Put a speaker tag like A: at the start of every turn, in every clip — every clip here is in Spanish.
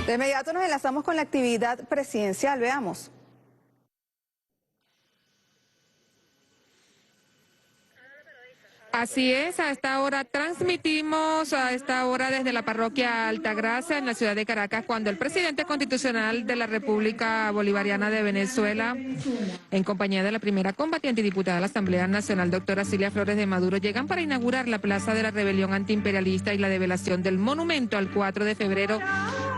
A: De inmediato nos enlazamos con la actividad presidencial, veamos.
B: Así es, a esta hora transmitimos desde la parroquia Altagracia en la ciudad de Caracas, cuando el presidente constitucional de la República Bolivariana de Venezuela, en compañía de la primera combatiente y diputada de la Asamblea Nacional, doctora Cilia Flores de Maduro, llegan para inaugurar la Plaza de la Rebelión Antiimperialista y la develación del monumento al 4 de febrero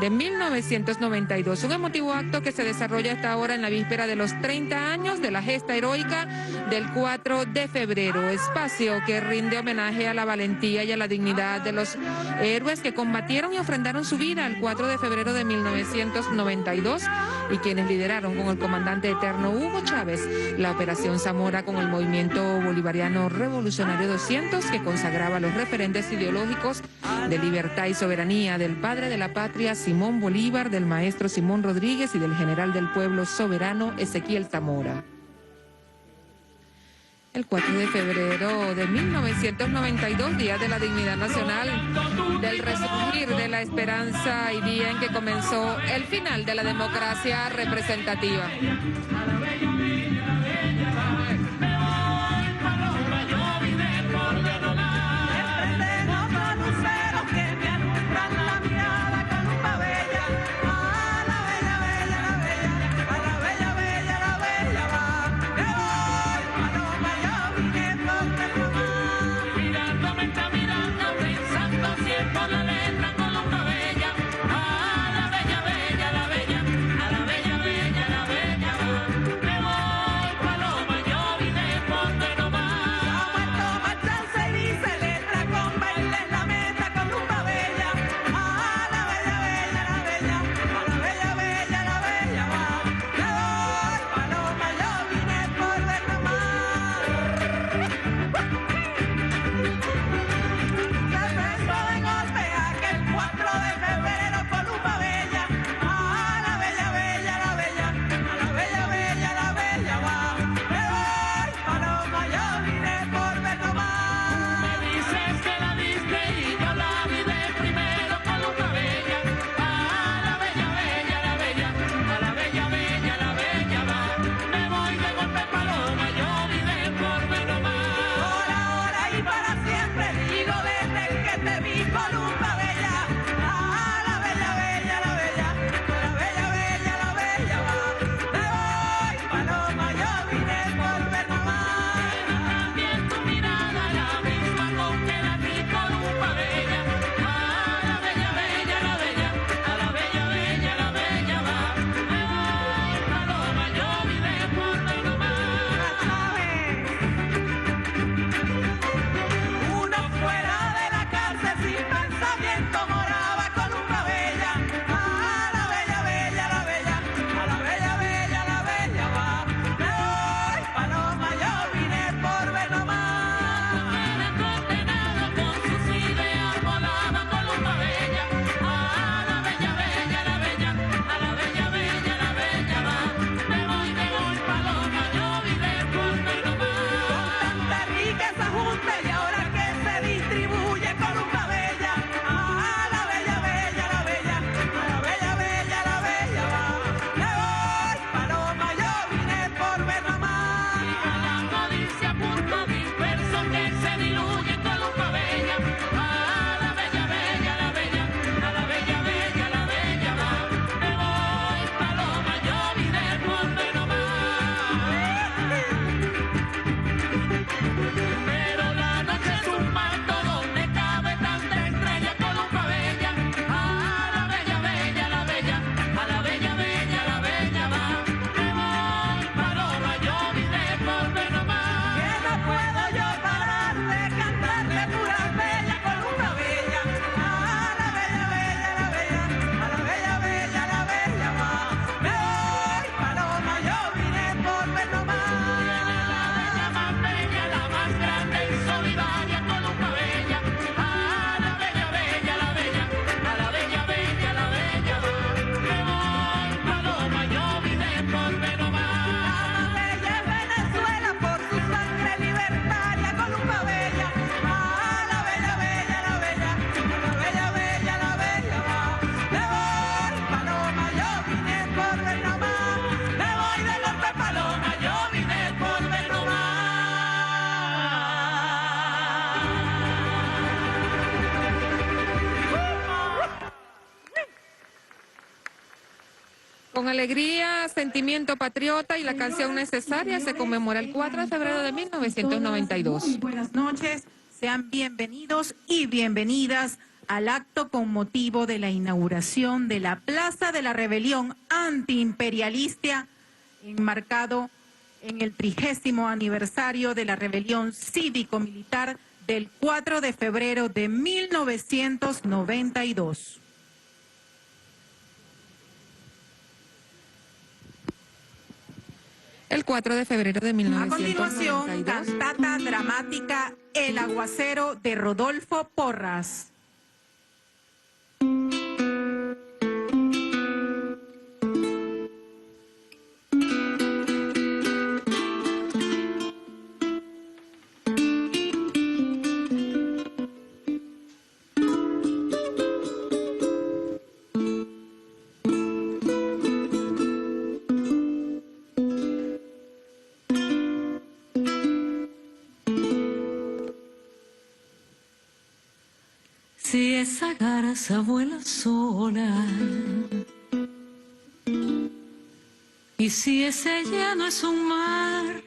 B: de 1992. Un emotivo acto que se desarrolla a esta hora en la víspera de los 30 años de la gesta heroica del 4 de febrero, espacio que rinde homenaje a la valentía y a la dignidad de los héroes que combatieron y ofrendaron su vida el 4 de febrero de 1992 y quienes lideraron con el comandante eterno Hugo Chávez la Operación Zamora con el movimiento bolivariano revolucionario 200, que consagraba los referentes ideológicos de libertad y soberanía del padre de la patria Simón Bolívar, del maestro Simón Rodríguez y del general del pueblo soberano Ezequiel Zamora. El 4 de febrero de 1992, Día de la Dignidad Nacional, del resurgir de la esperanza y día en que comenzó el final de la democracia representativa. Con alegría, sentimiento patriota y la canción necesaria se conmemora el 4 de febrero de 1992.
C: Muy buenas noches, sean bienvenidos y bienvenidas al acto con motivo de la inauguración de la Plaza de la Rebelión Antiimperialista, enmarcado en el 30º aniversario de la rebelión cívico-militar del 4 de febrero de 1992.
B: El 4 de febrero de
C: A
B: 1992.
C: continuación, cantata dramática El Aguacero de Rodolfo Porras.
D: Si esa garza vuela sola, y si ese llano es un mar,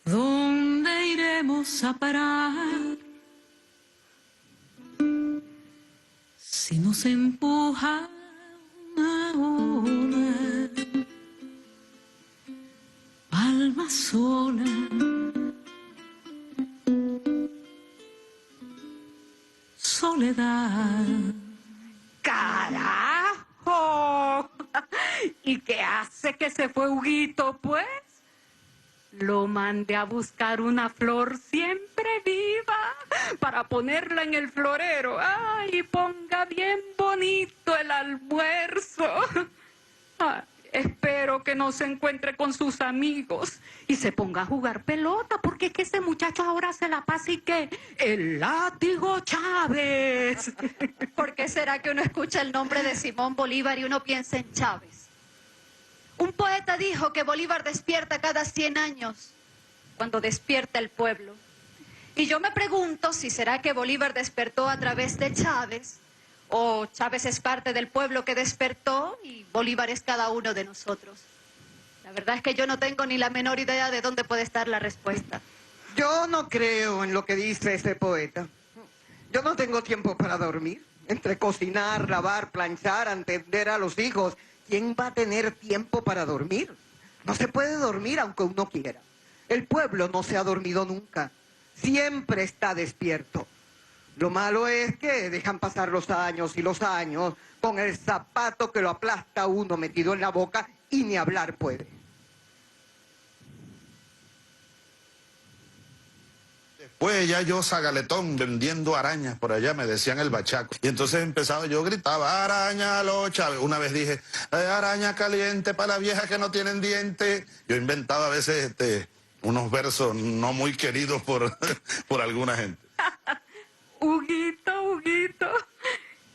D: ¿dónde iremos a parar? Si nos empuja una ola, palma sola. Soledad.
E: ¡Carajo! ¿Y qué hace que se fue Huguito, pues? Lo mandé a buscar una flor siempre viva para ponerla en el florero. ¡Ay, ponga bien bonito el almuerzo! Ay, espero que no se encuentre con sus amigos y se ponga a jugar pelota, porque es que ese muchacho ahora se la pasa y que el látigo Chávez.
F: ¿Por qué será que uno escucha el nombre de Simón Bolívar y uno piensa en Chávez? Un poeta dijo que Bolívar despierta cada 100 años, cuando despierta el pueblo. Y yo me pregunto si será que Bolívar despertó a través de Chávez, o Chávez es parte del pueblo que despertó y Bolívar es cada uno de nosotros. La verdad es que yo no tengo ni la menor idea de dónde puede estar la respuesta.
G: Yo no creo en lo que dice este poeta. Yo no tengo tiempo para dormir. Entre cocinar, lavar, planchar, atender a los hijos. ¿Quién va a tener tiempo para dormir? No se puede dormir aunque uno quiera. El pueblo no se ha dormido nunca. Siempre está despierto. Lo malo es que dejan pasar los años y los años con el zapato que lo aplasta uno metido en la boca y ni hablar puede.
H: Pues ya yo zagaletón vendiendo arañas por allá, me decían el bachaco. Y entonces empezaba, yo gritaba, araña lo Chávez. Una vez dije, araña caliente para las viejas que no tienen dientes. Yo inventaba a veces unos versos no muy queridos por, por alguna gente.
E: Huguito, Huguito,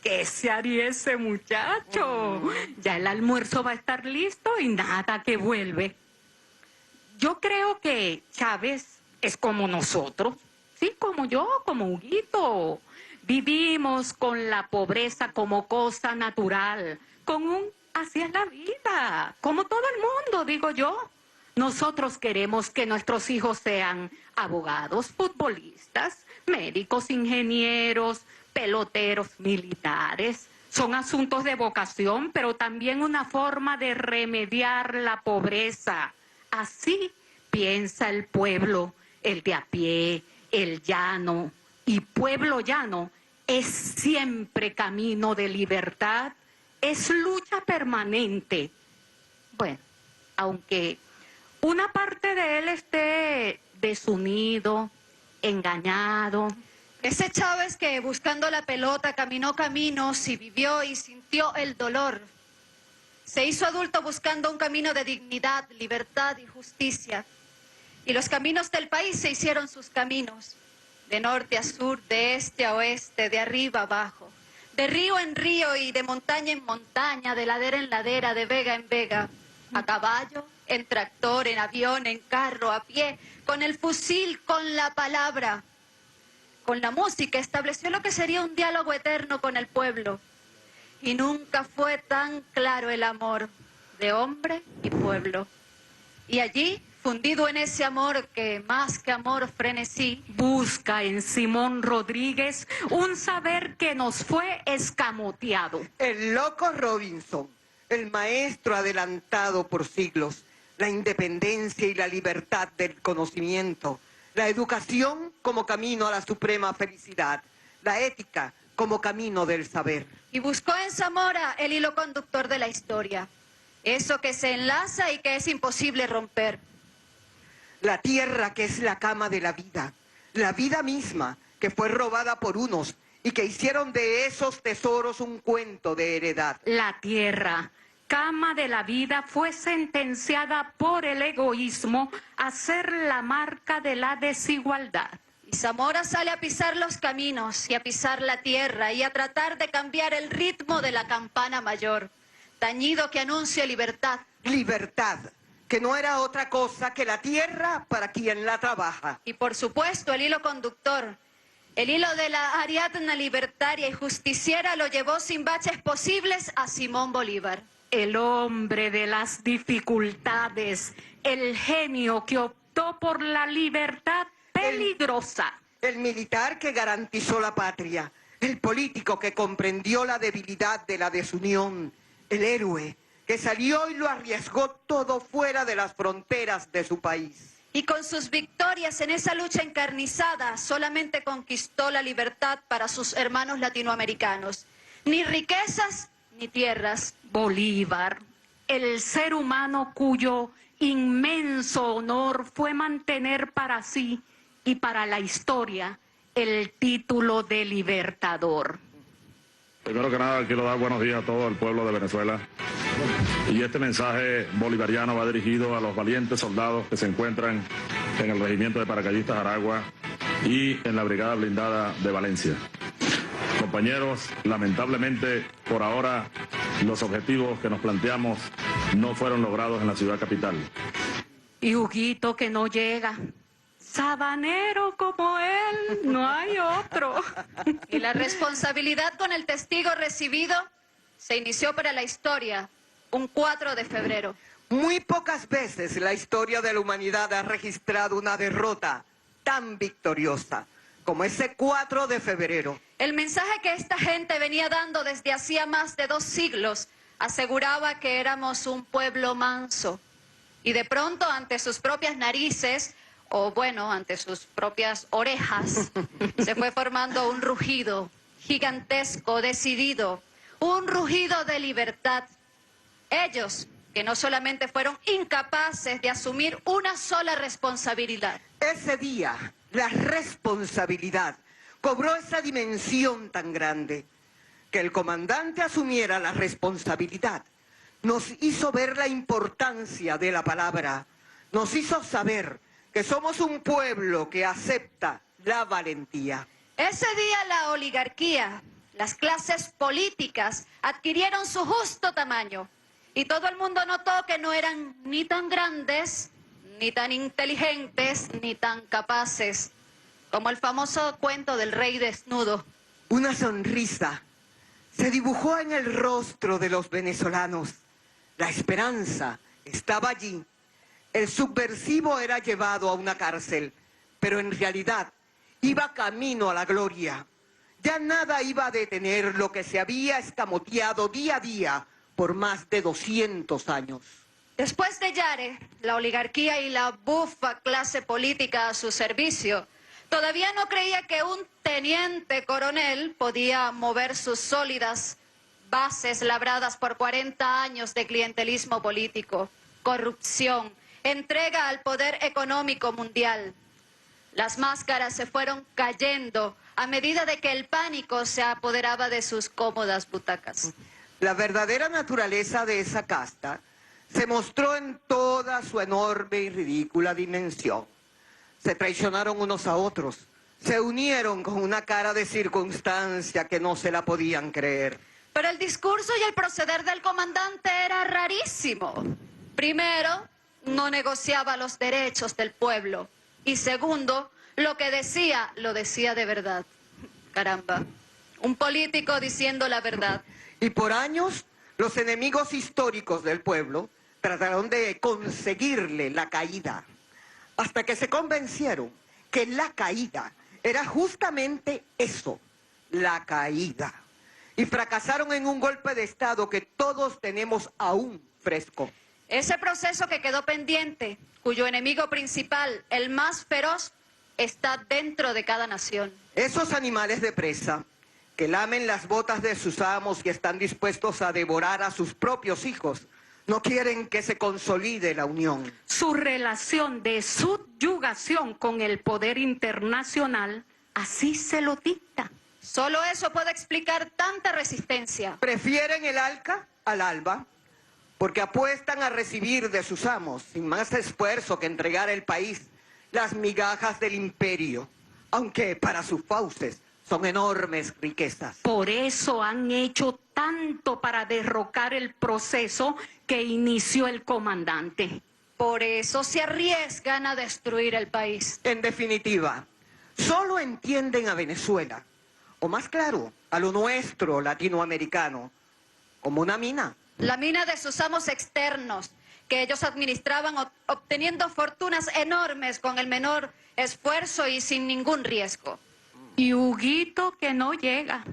E: ¿qué se haría ese muchacho? Ya el almuerzo va a estar listo y nada que vuelve. Yo creo que Chávez es como nosotros. Sí, como yo, como Huguito. Vivimos con la pobreza como cosa natural, así es la vida, como todo el mundo, digo yo. Nosotros queremos que nuestros hijos sean abogados, futbolistas, médicos, ingenieros, peloteros, militares. Son asuntos de vocación, pero también una forma de remediar la pobreza. Así piensa el pueblo, el de a pie, el llano. Y pueblo llano es siempre camino de libertad, es lucha permanente. Bueno, aunque una parte de él esté desunido, engañado.
F: Ese Chávez que buscando la pelota caminó caminos y vivió y sintió el dolor. Se hizo adulto buscando un camino de dignidad, libertad y justicia. Y los caminos del país se hicieron sus caminos, de norte a sur, de este a oeste, de arriba a abajo, de río en río y de montaña en montaña, de ladera en ladera, de vega en vega, a caballo, en tractor, en avión, en carro, a pie, con el fusil, con la palabra, con la música, estableció lo que sería un diálogo eterno con el pueblo. Y nunca fue tan claro el amor de hombre y pueblo. Y allí, fundido en ese amor que más que amor frenesí,
E: Busca en Simón Rodríguez un saber que nos fue escamoteado.
G: El loco Robinson, el maestro adelantado por siglos, la independencia y la libertad del conocimiento, la educación como camino a la suprema felicidad, la ética como camino del saber.
F: y buscó en Zamora el hilo conductor de la historia. Eso que se enlaza y que es imposible romper.
G: La tierra que es la cama de la vida misma que fue robada por unos y que hicieron de esos tesoros un cuento de heredad.
E: La tierra, cama de la vida, fue sentenciada por el egoísmo a ser la marca de la desigualdad.
F: Y Zamora sale a pisar los caminos y a pisar la tierra y a tratar de cambiar el ritmo de la campana mayor, tañido que anuncia libertad.
G: Libertad, que no era otra cosa que la tierra para quien la trabaja.
F: Y por supuesto el hilo conductor, el hilo de la Ariadna libertaria y justiciera lo llevó sin baches posibles a Simón Bolívar.
E: El hombre de las dificultades, el genio que optó por la libertad peligrosa.
G: El militar que garantizó la patria, el político que comprendió la debilidad de la desunión, el héroe que salió y lo arriesgó todo fuera de las fronteras de su país.
F: Y con sus victorias en esa lucha encarnizada solamente conquistó la libertad para sus hermanos latinoamericanos. Ni riquezas ni tierras.
E: Bolívar, el ser humano cuyo inmenso honor fue mantener para sí y para la historia el título de libertador.
I: Primero que nada, quiero dar buenos días a todo el pueblo de Venezuela. Y este mensaje bolivariano va dirigido a los valientes soldados que se encuentran en el Regimiento de Paracaidistas Aragua y en la Brigada Blindada de Valencia. Compañeros, lamentablemente, por ahora, los objetivos que nos planteamos no fueron logrados en la ciudad capital.
E: Y Huguito que no llega. Sabanero como él, no hay otro.
F: Y la responsabilidad con el testigo recibido se inició para la historia un 4 de febrero.
G: Muy pocas veces la historia de la humanidad ha registrado una derrota tan victoriosa como ese 4 de febrero.
F: El mensaje que esta gente venía dando desde hacía más de 2 siglos aseguraba que éramos un pueblo manso. Y de pronto, ante sus propias narices, o bueno, ante sus propias orejas, se fue formando un rugido gigantesco, decidido, un rugido de libertad. Ellos, que no solamente fueron incapaces de asumir una sola responsabilidad.
G: Ese día, la responsabilidad cobró esa dimensión tan grande que el comandante asumiera la responsabilidad. Nos hizo ver la importancia de la palabra, nos hizo saber que somos un pueblo que acepta la valentía.
F: Ese día la oligarquía, las clases políticas adquirieron su justo tamaño y todo el mundo notó que no eran ni tan grandes, ni tan inteligentes, ni tan capaces, como el famoso cuento del rey desnudo.
G: Una sonrisa se dibujó en el rostro de los venezolanos. La esperanza estaba allí. El subversivo era llevado a una cárcel, pero en realidad iba camino a la gloria. Ya nada iba a detener lo que se había escamoteado día a día por más de 200 años.
F: Después de Yare, la oligarquía y la bufa clase política a su servicio todavía no creía que un teniente coronel podía mover sus sólidas bases labradas por 40 años de clientelismo político, corrupción, entrega al poder económico mundial. Las máscaras se fueron cayendo a medida de que el pánico se apoderaba de sus cómodas butacas.
G: La verdadera naturaleza de esa casta se mostró en toda su enorme y ridícula dimensión. Se traicionaron unos a otros, se unieron con una cara de circunstancia que no se la podían creer.
F: Pero el discurso y el proceder del comandante era rarísimo. Primero, no negociaba los derechos del pueblo. Y segundo, lo que decía, lo decía de verdad. Caramba, un político diciendo la verdad.
G: Y por años, los enemigos históricos del pueblo trataron de conseguirle la caída, hasta que se convencieron que la caída era justamente eso, la caída. Y fracasaron en un golpe de Estado que todos tenemos aún fresco.
F: Ese proceso que quedó pendiente, cuyo enemigo principal, el más feroz, está dentro de cada nación.
G: Esos animales de presa que lamen las botas de sus amos y están dispuestos a devorar a sus propios hijos, no quieren que se consolide la unión.
E: Su relación de subyugación con el poder internacional así se lo dicta.
F: Solo eso puede explicar tanta resistencia.
G: Prefieren el alca al alba porque apuestan a recibir de sus amos, sin más esfuerzo que entregar el país, las migajas del imperio, aunque para sus fauces son enormes riquezas.
E: Por eso han hecho tanto para derrocar el proceso que inició el comandante.
F: Por eso se arriesgan a destruir el país.
G: En definitiva, solo entienden a Venezuela, o más claro, a lo nuestro latinoamericano, como una mina.
F: La mina de sus amos externos, que ellos administraban obteniendo fortunas enormes con el menor esfuerzo y sin ningún riesgo.
E: Y Huguito que no llega.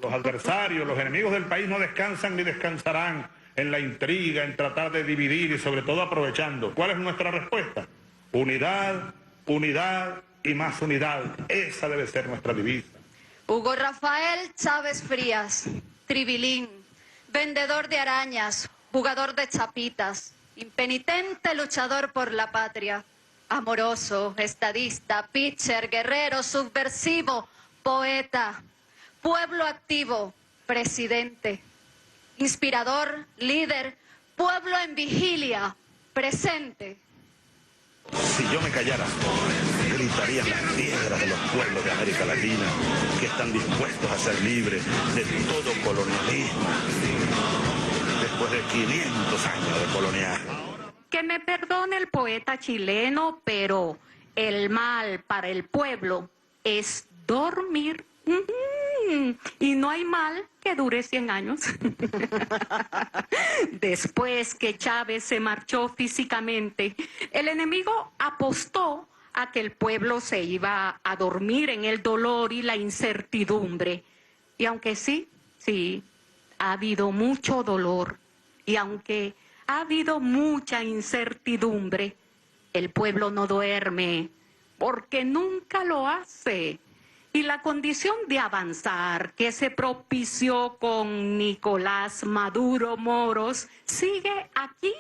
J: Los adversarios, los enemigos del país no descansan ni descansarán en la intriga, en tratar de dividir y sobre todo aprovechando. ¿Cuál es nuestra respuesta? Unidad, unidad y más unidad. Esa debe ser nuestra divisa.
F: Hugo Rafael Chávez Frías, tribilín, vendedor de arañas, jugador de chapitas, impenitente luchador por la patria, amoroso, estadista, pitcher, guerrero, subversivo, poeta, pueblo activo, presidente, inspirador, líder, pueblo en vigilia, presente.
K: Si yo me callara, gritarían las piedras de los pueblos de América Latina que están dispuestos a ser libres de todo colonialismo después de 500 años de colonialismo.
E: Que me perdone el poeta chileno, pero el mal para el pueblo es dormir. Y no hay mal que dure 100 años. Después que Chávez se marchó físicamente, el enemigo apostó a que el pueblo se iba a dormir en el dolor y la incertidumbre. Y aunque sí, ha habido mucho dolor, y aunque ha habido mucha incertidumbre, el pueblo no duerme, porque nunca lo hace. Y la condición de avanzar que se propició con Nicolás Maduro Moros sigue aquí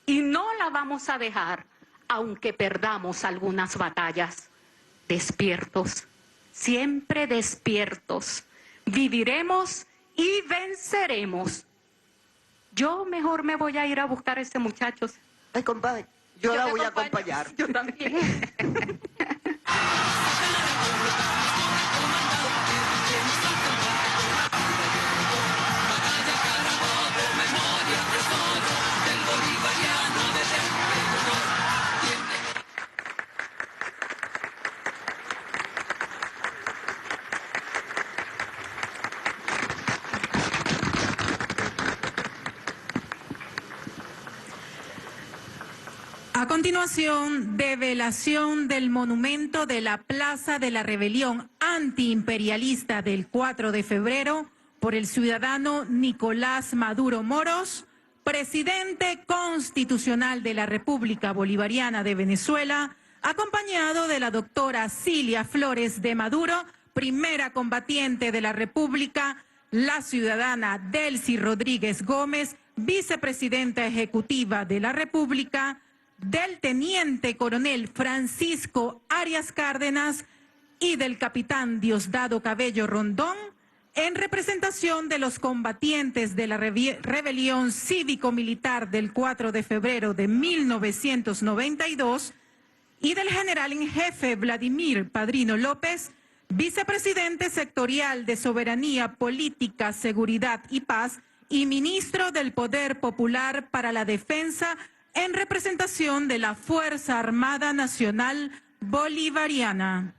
E: y no la vamos a dejar, aunque perdamos algunas batallas. Despiertos, siempre despiertos, viviremos y venceremos. Yo mejor me voy a ir a buscar a ese muchacho.
G: Ay, compadre, yo la voy a acompañar.
E: Yo también.
C: A continuación, develación del monumento de la Plaza de la Rebelión antiimperialista del 4 de febrero por el ciudadano Nicolás Maduro Moros, presidente constitucional de la República Bolivariana de Venezuela, acompañado de la doctora Cilia Flores de Maduro, primera combatiente de la República, la ciudadana Delcy Rodríguez Gómez, vicepresidenta ejecutiva de la República, del teniente coronel Francisco Arias Cárdenas y del capitán Diosdado Cabello Rondón, en representación de los combatientes de la rebelión cívico-militar del 4 de febrero de 1992 y del general en jefe Vladimir Padrino López, vicepresidente sectorial de Soberanía Política, Seguridad y Paz y ministro del Poder Popular para la Defensa, en representación de la Fuerza Armada Nacional Bolivariana.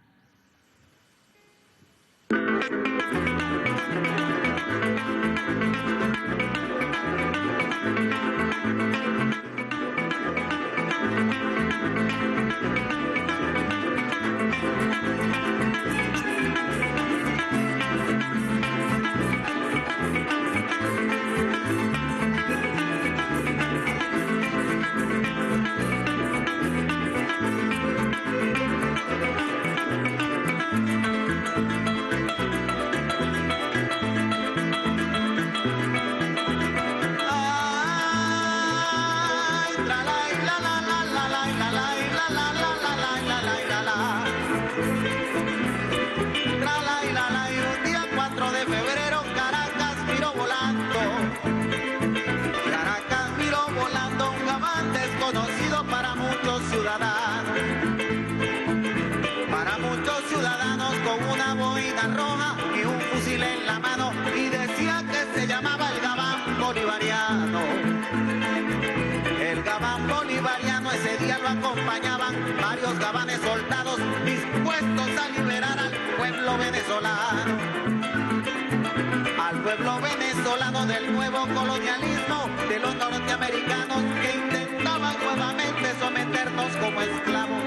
L: bolivariano. El gabán bolivariano ese día lo acompañaban varios gabanes soldados dispuestos a liberar al pueblo venezolano. Al pueblo venezolano del nuevo colonialismo de los norteamericanos que intentaban nuevamente someternos como esclavos.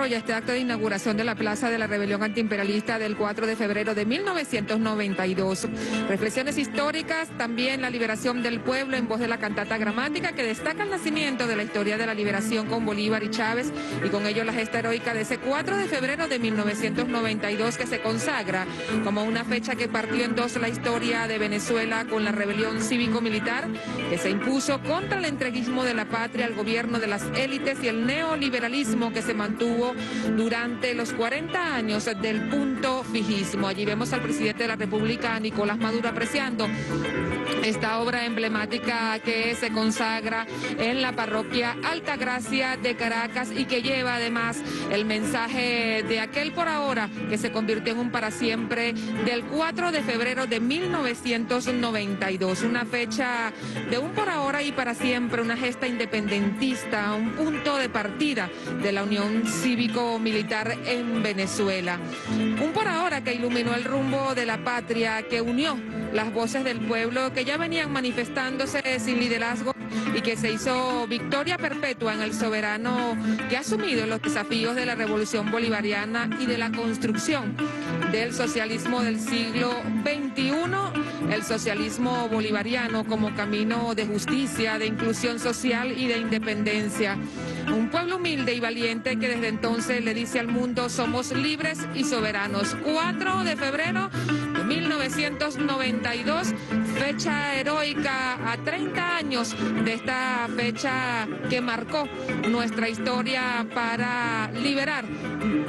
B: Este acto de inauguración de la Plaza de la Rebelión Antiimperialista del 4 de febrero de 1992. Reflexiones históricas, también la liberación del pueblo en voz de la cantata gramática que destaca el nacimiento de la historia de la liberación con Bolívar y Chávez y con ello la gesta heroica de ese 4 de febrero de 1992 que se consagra como una fecha que partió en dos la historia de Venezuela con la rebelión cívico-militar que se impuso contra el entreguismo de la patria al gobierno de las élites y el neoliberalismo que se mantuvo durante los 40 años del punto fijismo. Allí vemos al presidente de la República, Nicolás Maduro, apreciando esta obra emblemática que se consagra en la parroquia Altagracia de Caracas y que lleva además el mensaje de aquel por ahora que se convirtió en un para siempre del 4 de febrero de 1992. Una fecha de un por ahora y para siempre, una gesta independentista, un punto de partida de la Unión Cívico-Militar en Venezuela. Un por ahora que iluminó el rumbo de la patria, que unió las voces del pueblo que ya venían manifestándose sin liderazgo y que se hizo victoria perpetua en el soberano que ha asumido los desafíos de la revolución bolivariana y de la construcción del socialismo del siglo XXI, el socialismo bolivariano como camino de justicia, de inclusión social y de independencia. Un pueblo humilde y valiente que desde entonces le dice al mundo: somos libres y soberanos. 4 de febrero de 1992, fecha heroica a 30 años de esta fecha que marcó nuestra historia para liberar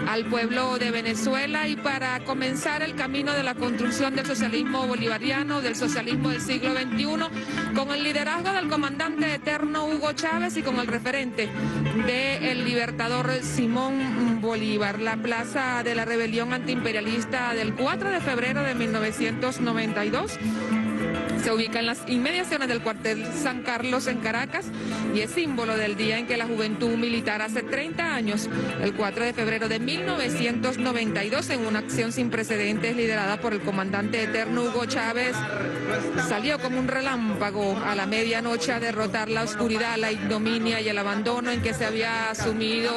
B: al pueblo de Venezuela y para comenzar el camino de la construcción del socialismo bolivariano, del socialismo del siglo XXI, con el liderazgo del comandante eterno Hugo Chávez y con el referente del libertador Simón Bolívar. La Plaza de la Rebelión Antiimperialista del 4 de febrero de 1992 se ubica en las inmediaciones del cuartel San Carlos en Caracas y es símbolo del día en que la juventud militar hace 30 años, el 4 de febrero de 1992, en una acción sin precedentes liderada por el comandante eterno Hugo Chávez, salió como un relámpago a la medianoche a derrotar la oscuridad, la ignominia y el abandono en que se había asumido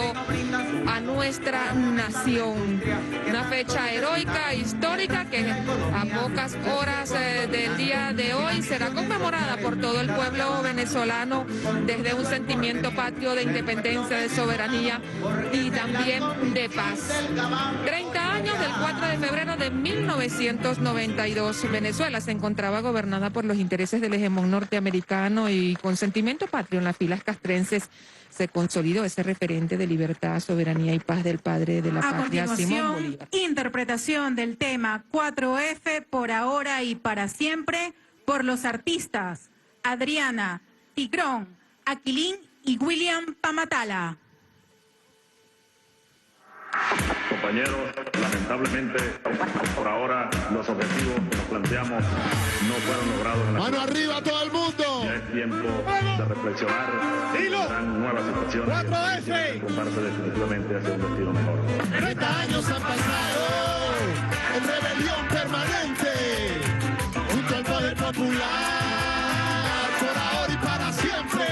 B: a nuestra nación. Una fecha heroica, histórica, que a pocas horas del día de hoy será conmemorada por todo el pueblo venezolano desde un sentimiento patrio de independencia, de soberanía y también de paz. 30 años del 4 de febrero de 1992. Venezuela se encontraba gobernada por los intereses del hegemón norteamericano y con sentimiento patrio en las filas castrenses se consolidó ese referente de libertad, soberanía y paz del padre de la patria, Simón Bolívar.
C: Interpretación del tema 4F, por ahora y para siempre, por los artistas Adriana, Tigrón, Aquilín y William Pamatala.
I: Compañeros, lamentablemente, por ahora los objetivos que nos planteamos no fueron logrados en la
M: ¡Mano arriba todo el mundo!
I: Ya es tiempo de reflexionar y serán nuevas situaciones que encontrarse definitivamente hacia un destino mejor.
M: 30 años han pasado en rebelión permanente junto al poder popular, por ahora y para siempre.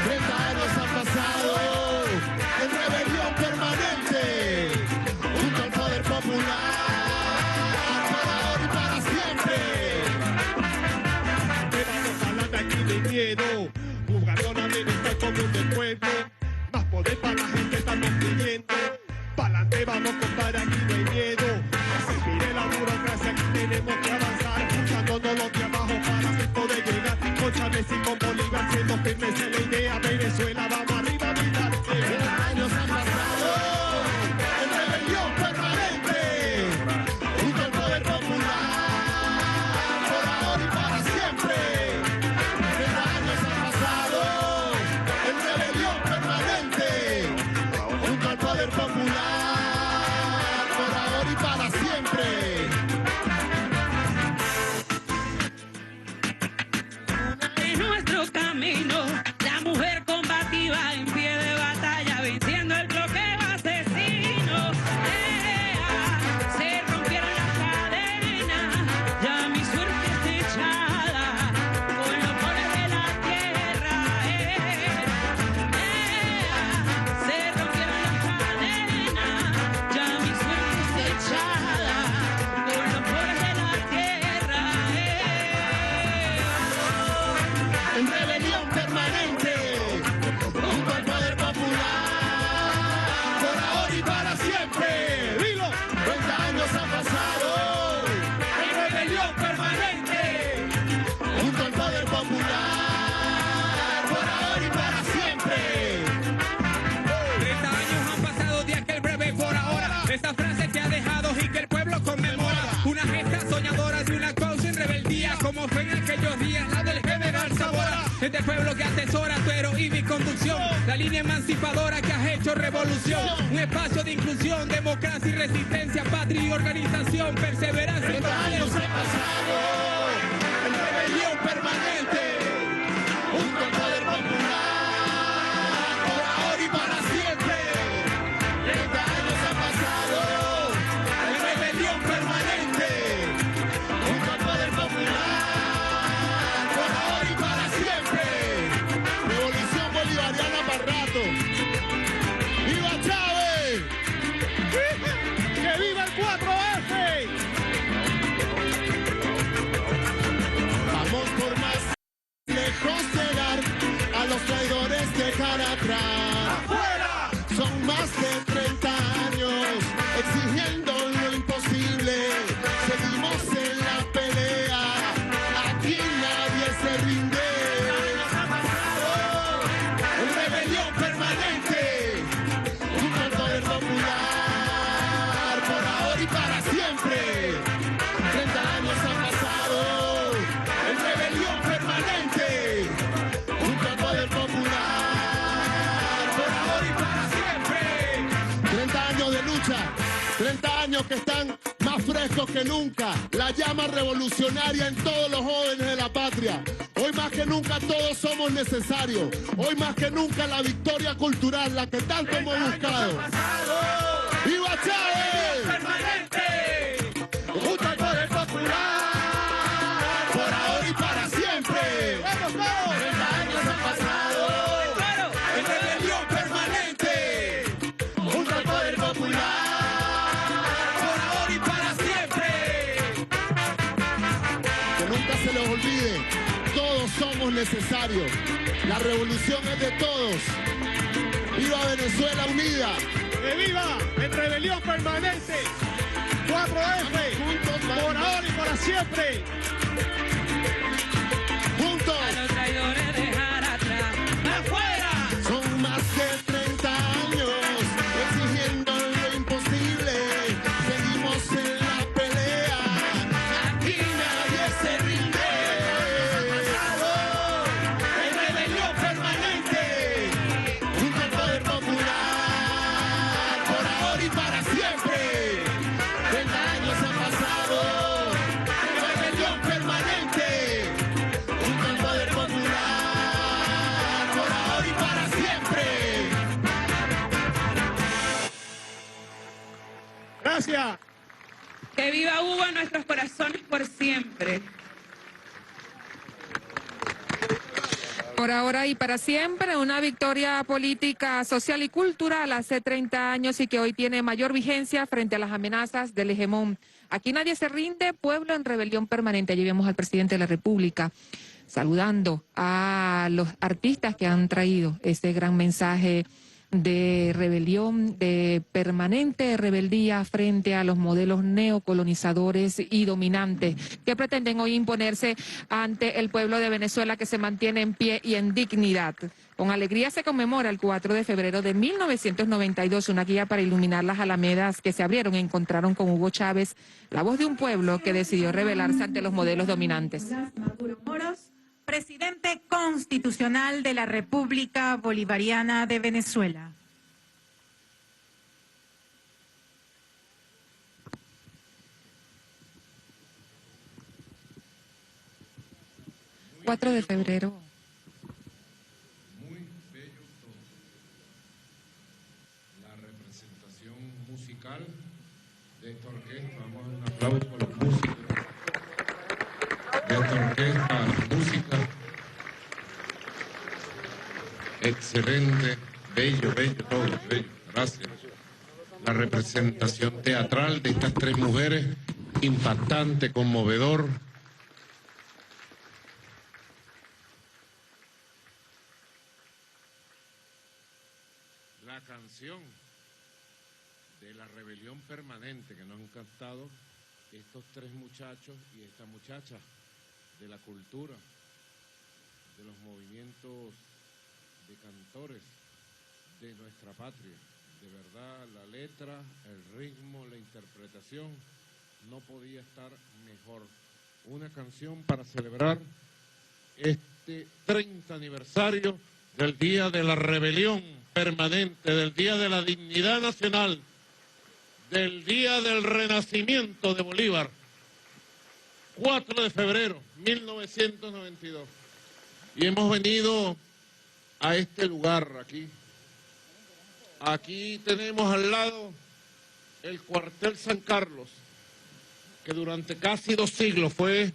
M: 30 años han pasado en rebelión permanente junto al poder popular, por ahora y para siempre.
N: Vamos a hablar de aquí de miedo, jugando a bienestar común del pueblo, más poder para la gente también pidiendo. Pa'lante vamos, compadre, aquí no hay miedo. Que se mire la burocracia, aquí tenemos que avanzar, luchando todos los de abajo para así poder llegar. Con Chávez y con Bolívar, siendo firmes en la idea, Venezuela, vamos arriba a mirar.
M: 30 años han pasado
O: la línea emancipadora que has hecho revolución, un espacio de inclusión, democracia y resistencia, patria y organización, perseverancia y
M: años han pasado en rebelión permanente, junto al poder popular, por ahora y para siempre. 30 años han pasado en rebelión permanente, junto al poder popular, por ahora y para siempre. Revolución bolivariana para rato. ¡Viva Chávez! ¡Que viva el 4F! Vamos por más lejos llegar, a los traidores dejar atrás. ¡Afuera! Son más de 30 años exigiendo lo imposible. Seguimos en la pelea, aquí nadie se rinde. En rebelión permanente, junto al poder popular, por ahora y para siempre. 30 años han pasado en rebelión permanente, junto al poder popular, por ahora y para siempre. 30 años de lucha, 30 años que están más frescos que nunca. La llama revolucionaria en todos los jóvenes de la patria. Hoy más que nunca todos somos necesarios. Hoy más que nunca la victoria cultural, la que tanto hemos buscado. ¡Viva Chávez! ¡Permanente! ¡Junto al poder popular! ¡Por ahora y para siempre! ¡Vamos, vamos! 30 años han pasado en rebelión permanente, junto al poder popular, por ahora y para siempre. Que nunca se les olvide, todos somos necesarios. La revolución es de todos. ¡Viva Venezuela unida! ¡Que viva en rebelión permanente! 4F, por ahora y para siempre. Juntos.
D: A los traidores dejar atrás.
M: ¡Afuera! Son más de 30 años exigiendo lo imposible. Seguimos en la pelea. Aquí nadie se rinde. En rebelión permanente, junto al poder popular, por ahora y para siempre. 30 años han pasado en rebelión permanente, junto al poder popular, por ahora y para siempre. Gracias.
D: Que viva Hugo en nuestros corazones por siempre.
B: Por ahora y para siempre, una victoria política, social y cultural hace 30 años y que hoy tiene mayor vigencia frente a las amenazas del hegemón. Aquí nadie se rinde, pueblo en rebelión permanente. Allí vemos al presidente de la República saludando a los artistas que han traído este gran mensaje de rebelión, de permanente rebeldía frente a los modelos neocolonizadores y dominantes que pretenden hoy imponerse ante el pueblo de Venezuela, que se mantiene en pie y en dignidad. Con alegría se conmemora el 4 de febrero de 1992, una guía para iluminar las alamedas que se abrieron y encontraron con Hugo Chávez, la voz de un pueblo que decidió rebelarse ante los modelos dominantes.
C: Maduro Moros, presidente constitucional de la República Bolivariana de Venezuela.
B: ...4 de febrero...
P: Muy bello todo. La representación musical de esta orquesta. Vamos a dar un aplauso a los músicos de esta orquesta, música. Excelente, bello, bello, todo, bello. Gracias. La representación teatral de estas tres mujeres, impactante, conmovedor. La canción de la rebelión permanente que nos han cantado estos tres muchachos y esta muchacha de la cultura, de los movimientos de cantores de nuestra patria. De verdad, la letra, el ritmo, la interpretación no podía estar mejor. Una canción para celebrar este 30 aniversario del Día de la Rebelión Permanente, del Día de la Dignidad Nacional, del Día del Renacimiento de Bolívar, 4 de febrero 1992. Y hemos venido a este lugar aquí. Aquí tenemos al lado el cuartel San Carlos, que durante casi 2 siglos fue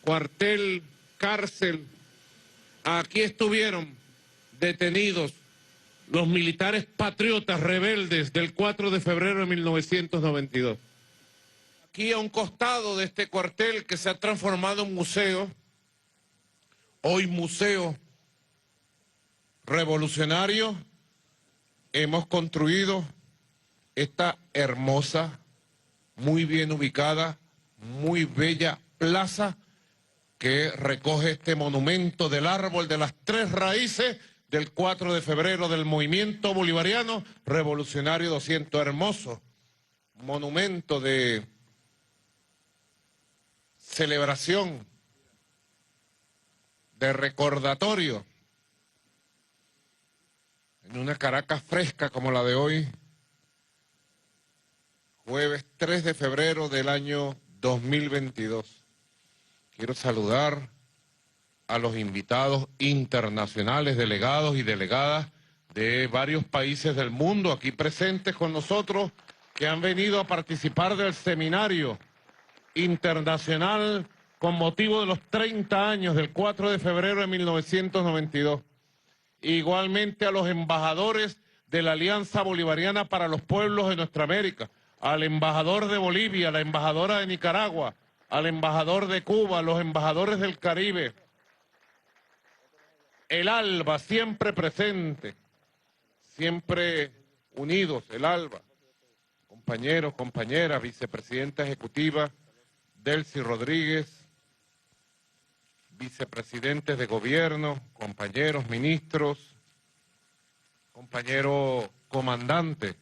P: cuartel, cárcel. Aquí estuvieron detenidos los militares patriotas rebeldes del 4 de febrero de 1992. Aquí a un costado de este cuartel que se ha transformado en museo, hoy museo revolucionario, hemos construido esta hermosa, muy bien ubicada, muy bella plaza que recoge este monumento del árbol de las 3 raíces del 4 de febrero del movimiento bolivariano revolucionario 200. Hermoso monumento de celebración, de recordatorio, en una Caracas fresca como la de hoy, jueves 3 de febrero del año 2022. Quiero saludar a los invitados internacionales, delegados y delegadas de varios países del mundo aquí presentes con nosotros, que han venido a participar del seminario internacional con motivo de los 30 años del 4 de febrero de 1992. Igualmente a los embajadores de la Alianza Bolivariana para los Pueblos de Nuestra América, al embajador de Bolivia, a la embajadora de Nicaragua, al embajador de Cuba, a los embajadores del Caribe. El ALBA siempre presente, siempre unidos, el ALBA. Compañeros, compañeras, vicepresidenta ejecutiva Delcy Rodríguez, vicepresidentes de gobierno, compañeros ministros, compañero comandante,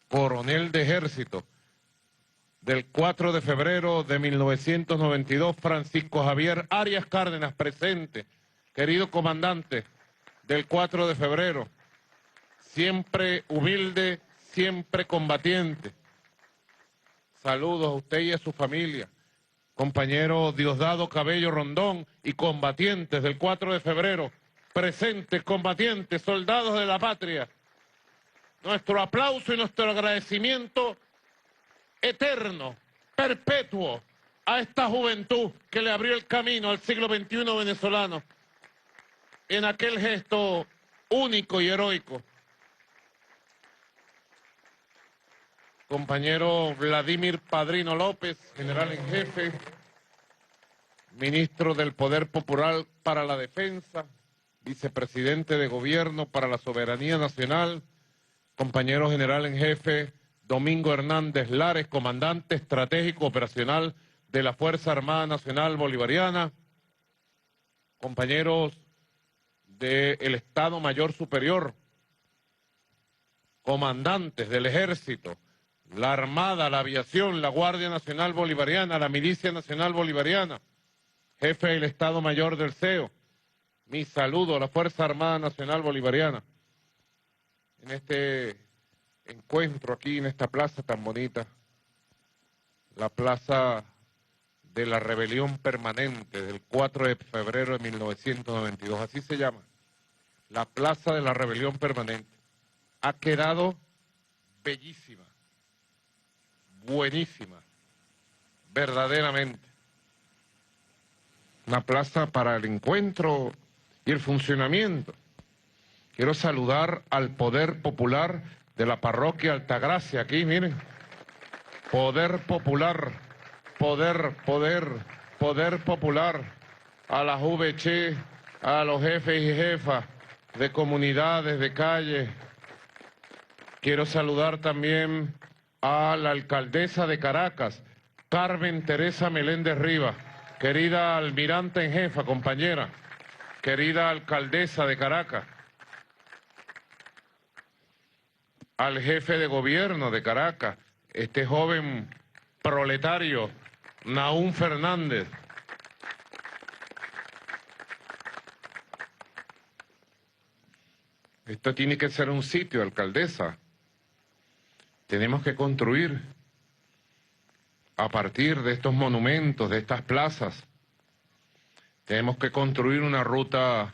P: coronel de ejército, del 4 de febrero de 1992, Francisco Javier Arias Cárdenas, presente, querido comandante del 4 de febrero, siempre humilde, siempre combatiente. Saludos a usted y a su familia. Compañero Diosdado Cabello Rondón y combatientes del 4 de febrero, presentes, combatientes, soldados de la patria. Nuestro aplauso y nuestro agradecimiento eterno, perpetuo, a esta juventud que le abrió el camino al siglo XXI venezolano en aquel gesto único y heroico. Compañero Vladimir Padrino López, general en jefe, ministro del Poder Popular para la Defensa, vicepresidente de Gobierno para la Soberanía Nacional, compañero general en jefe Domingo Hernández Lares, comandante estratégico operacional de la Fuerza Armada Nacional Bolivariana, compañeros del Estado Mayor Superior, comandantes del Ejército, la Armada, la Aviación, la Guardia Nacional Bolivariana, la Milicia Nacional Bolivariana, jefe del Estado Mayor del CEO, mi saludo a la Fuerza Armada Nacional Bolivariana en este encuentro aquí en esta plaza tan bonita, la plaza de la rebelión permanente del 4 de febrero de 1992, así se llama, la plaza de la rebelión permanente. Ha quedado bellísima, buenísima, verdaderamente. Una plaza para el encuentro y el funcionamiento. Quiero saludar al Poder Popular de la parroquia Altagracia, aquí, miren. Poder Popular, poder popular, a la JVC, a los jefes y jefas de comunidades, de calle. Quiero saludar también a la alcaldesa de Caracas, Carmen Teresa Meléndez Rivas, querida almirante en jefa, compañera, querida alcaldesa de Caracas, al jefe de gobierno de Caracas, este joven proletario, Nahum Fernández, Esto tiene que ser un sitio, alcaldesa. Tenemos que construir a partir de estos monumentos, de estas plazas. Tenemos que construir una ruta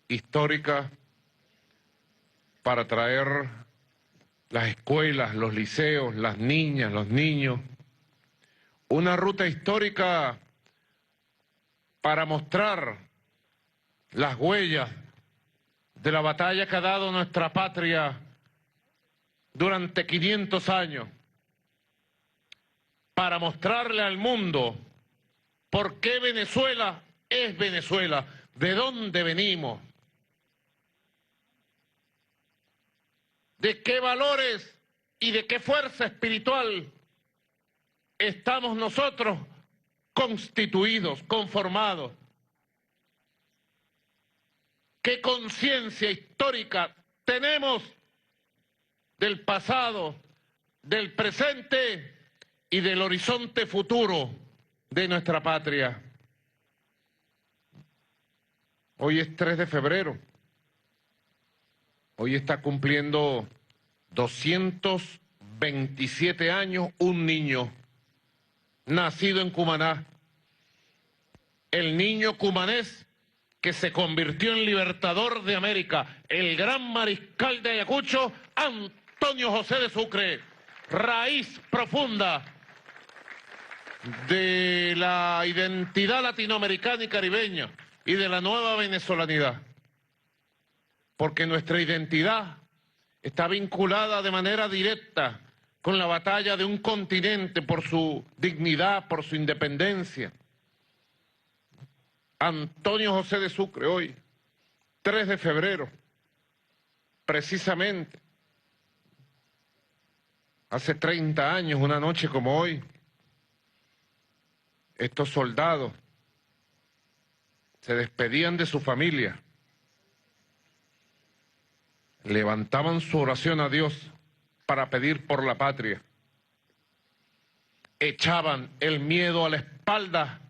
P: histórica para traer las escuelas, los liceos, las niñas, los niños. Una ruta histórica para mostrar las huellas de la batalla que ha dado nuestra patria durante 500 años, para mostrarle al mundo por qué Venezuela es Venezuela, de dónde venimos, de qué valores y de qué fuerza espiritual estamos nosotros constituidos, conformados. ¿Qué conciencia histórica tenemos del pasado, del presente y del horizonte futuro de nuestra patria? Hoy es 3 de febrero. Hoy está cumpliendo 227 años un niño nacido en Cumaná. El niño cumanés que se convirtió en libertador de América, el gran mariscal de Ayacucho, Antonio José de Sucre, raíz profunda de la identidad latinoamericana y caribeña y de la nueva venezolanidad. Porque nuestra identidad está vinculada de manera directa con la batalla de un continente por su dignidad, por su independencia. Antonio José de Sucre, hoy, 3 de febrero, precisamente, hace 30 años, una noche como hoy, estos soldados se despedían de su familia, levantaban su oración a Dios para pedir por la patria, echaban el miedo a la espalda,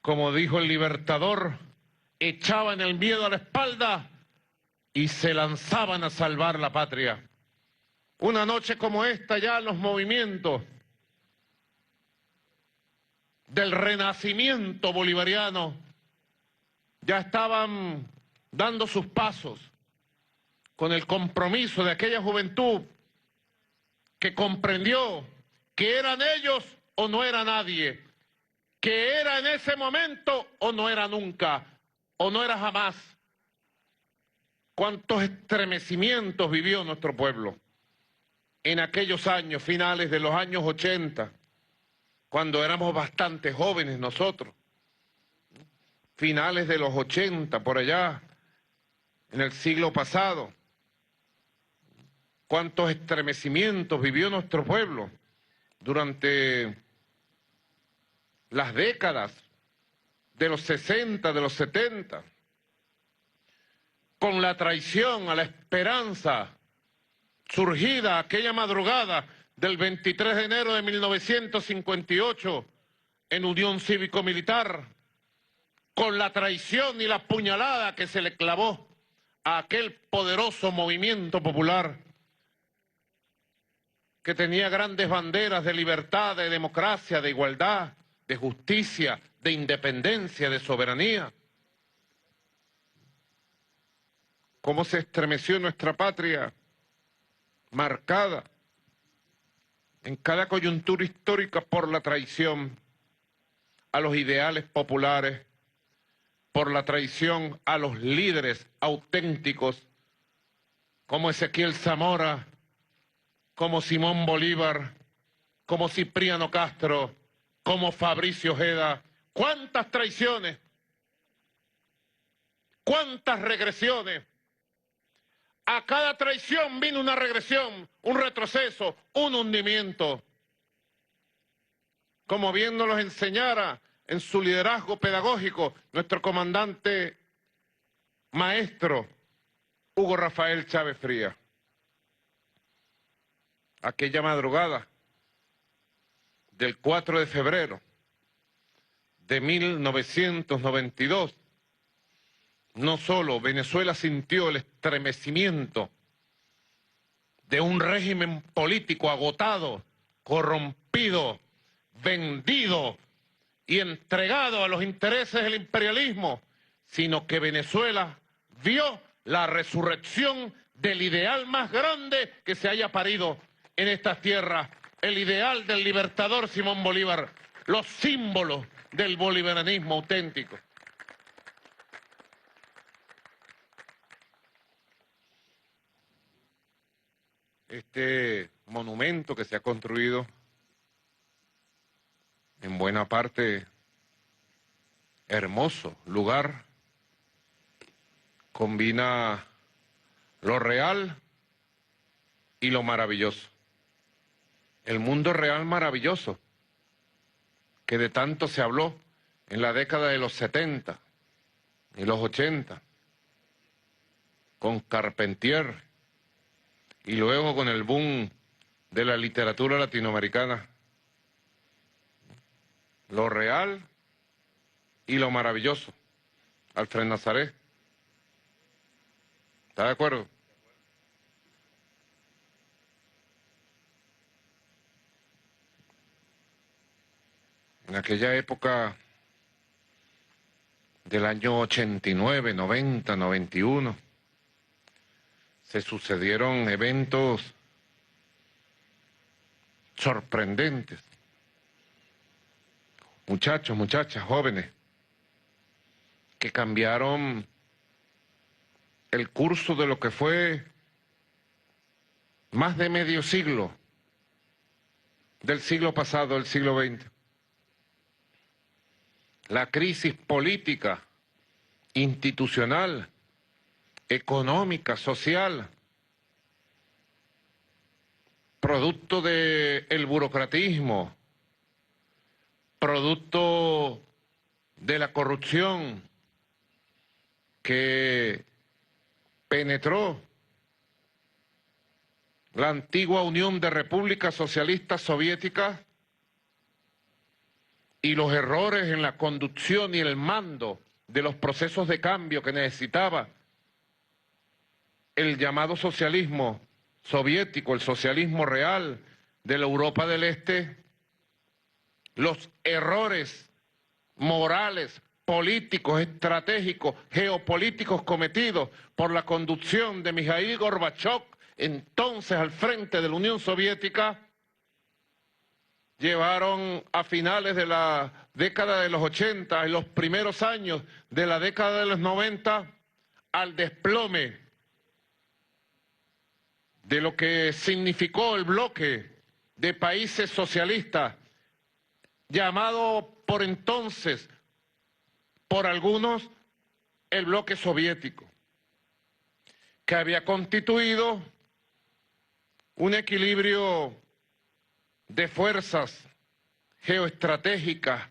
P: como dijo el libertador, echaban el miedo a la espalda y se lanzaban a salvar la patria. Una noche como esta, ya los movimientos del renacimiento bolivariano ya estaban dando sus pasos con el compromiso de aquella juventud que comprendió que eran ellos o no era nadie, que era en ese momento o no era nunca, o no era jamás. Cuántos estremecimientos vivió nuestro pueblo en aquellos años, finales de los años 80, cuando éramos bastante jóvenes nosotros, finales de los 80, por allá, en el siglo pasado. Cuántos estremecimientos vivió nuestro pueblo durante las décadas de los 60, de los 70, con la traición a la esperanza surgida aquella madrugada del 23 de enero de 1958 en Unión Cívico-Militar, con la traición y la puñalada que se le clavó a aquel poderoso movimiento popular que tenía grandes banderas de libertad, de democracia, de igualdad, de justicia, de independencia, de soberanía. Cómo se estremeció nuestra patria, marcada en cada coyuntura histórica por la traición a los ideales populares, por la traición a los líderes auténticos, como Ezequiel Zamora, como Simón Bolívar, como Cipriano Castro, como Fabricio Ojeda. ¿Cuántas traiciones? ¿Cuántas regresiones? A cada traición vino una regresión, un retroceso, un hundimiento. Como bien nos los enseñara en su liderazgo pedagógico nuestro comandante maestro Hugo Rafael Chávez Frías. Aquella madrugada del 4 de febrero de 1992, no solo Venezuela sintió el estremecimiento de un régimen político agotado, corrompido, vendido y entregado a los intereses del imperialismo, sino que Venezuela vio la resurrección del ideal más grande que se haya parido en estas tierras, el ideal del libertador Simón Bolívar, los símbolos del bolivarianismo auténtico. Este monumento que se ha construido en buena parte hermoso lugar, combina lo real y lo maravilloso. El mundo real maravilloso, que de tanto se habló en la década de los 70 y los 80, con Carpentier, y luego con el boom de la literatura latinoamericana. Lo real y lo maravilloso. Alfred Nazaret. ¿Está de acuerdo? En aquella época del año 89, 90, 91, se sucedieron eventos sorprendentes. Muchachos, muchachas, jóvenes, que cambiaron el curso de lo que fue más de medio siglo, del siglo pasado, del siglo XX. La crisis política, institucional, económica, social, producto del burocratismo, producto de la corrupción que penetró la antigua Unión de Repúblicas Socialistas Soviéticas y los errores en la conducción y el mando de los procesos de cambio que necesitaba el llamado socialismo soviético, el socialismo real de la Europa del Este, los errores morales, políticos, estratégicos, geopolíticos cometidos por la conducción de Mikhail Gorbachev, entonces al frente de la Unión Soviética, llevaron a finales de la década de los 80 y los primeros años de la década de los 90 al desplome de lo que significó el bloque de países socialistas, llamado por entonces, por algunos, el bloque soviético, que había constituido un equilibrio de fuerzas geoestratégicas,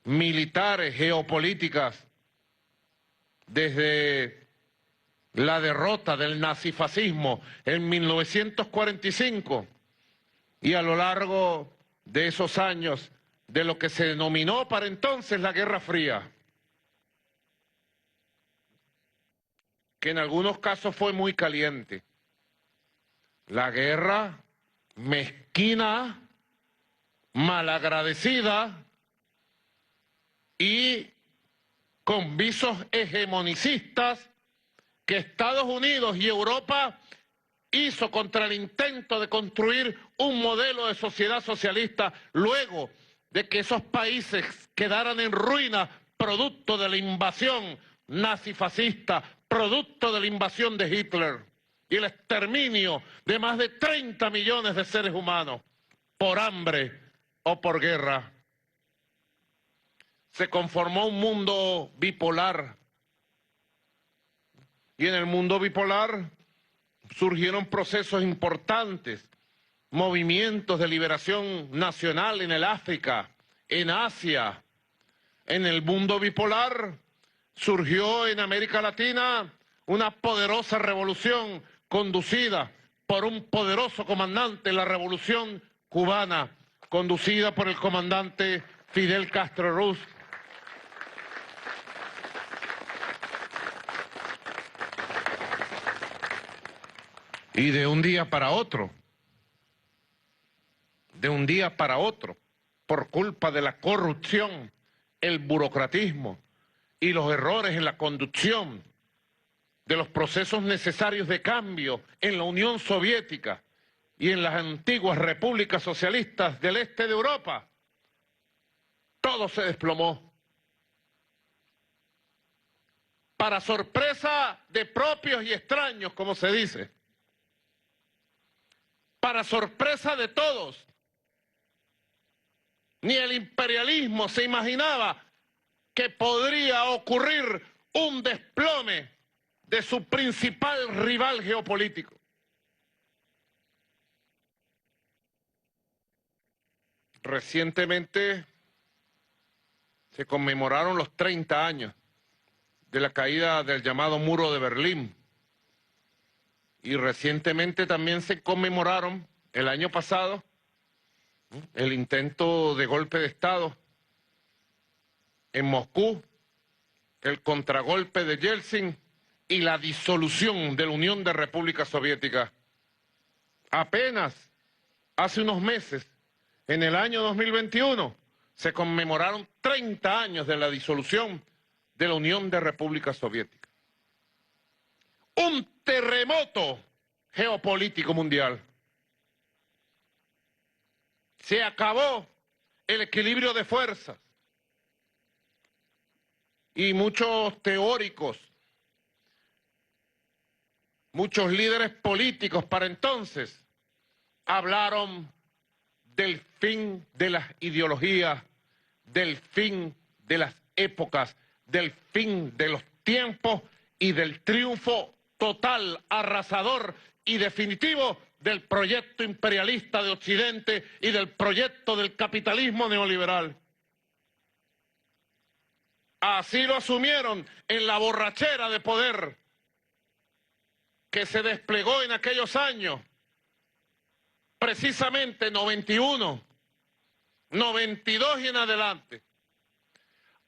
P: militares, geopolíticas, desde la derrota del nazifascismo en 1945 y a lo largo de esos años de lo que se denominó para entonces la Guerra Fría, que en algunos casos fue muy caliente. La guerra mezquina, malagradecida y con visos hegemonicistas que Estados Unidos y Europa hizo contra el intento de construir un modelo de sociedad socialista luego de que esos países quedaran en ruina producto de la invasión nazifascista, producto de la invasión de Hitler y el exterminio de más de 30 millones de seres humanos por hambre o por guerra. Se conformó un mundo bipolar y en el mundo bipolar surgieron procesos importantes, movimientos de liberación nacional en el África, en Asia. En el mundo bipolar surgió en América Latina una poderosa revolución conducida por un poderoso comandante, la revolución cubana, conducida por el comandante Fidel Castro Ruz. Y de un día para otro, por culpa de la corrupción, el burocratismo y los errores en la conducción de los procesos necesarios de cambio en la Unión Soviética y en las antiguas repúblicas socialistas del este de Europa, todo se desplomó. Para sorpresa de propios y extraños, como se dice. Para sorpresa de todos. Ni el imperialismo se imaginaba que podría ocurrir un desplome de su principal rival geopolítico. Recientemente se conmemoraron los 30 años de la caída del llamado Muro de Berlín. Y recientemente también se conmemoraron, el año pasado, el intento de golpe de Estado en Moscú, el contragolpe de Yeltsin y la disolución de la Unión de Repúblicas Soviéticas. Apenas hace unos meses, en el año 2021, se conmemoraron 30 años de la disolución de la Unión de Repúblicas Soviéticas. Un terremoto geopolítico mundial. Se acabó el equilibrio de fuerzas. Y muchos teóricos, muchos líderes políticos para entonces, hablaron del fin de las ideologías, del fin de las épocas, del fin de los tiempos y del triunfo total, arrasador y definitivo del proyecto imperialista de Occidente y del proyecto del capitalismo neoliberal. Así lo asumieron en la borrachera de poder que se desplegó en aquellos años, precisamente 91, 92 y en adelante.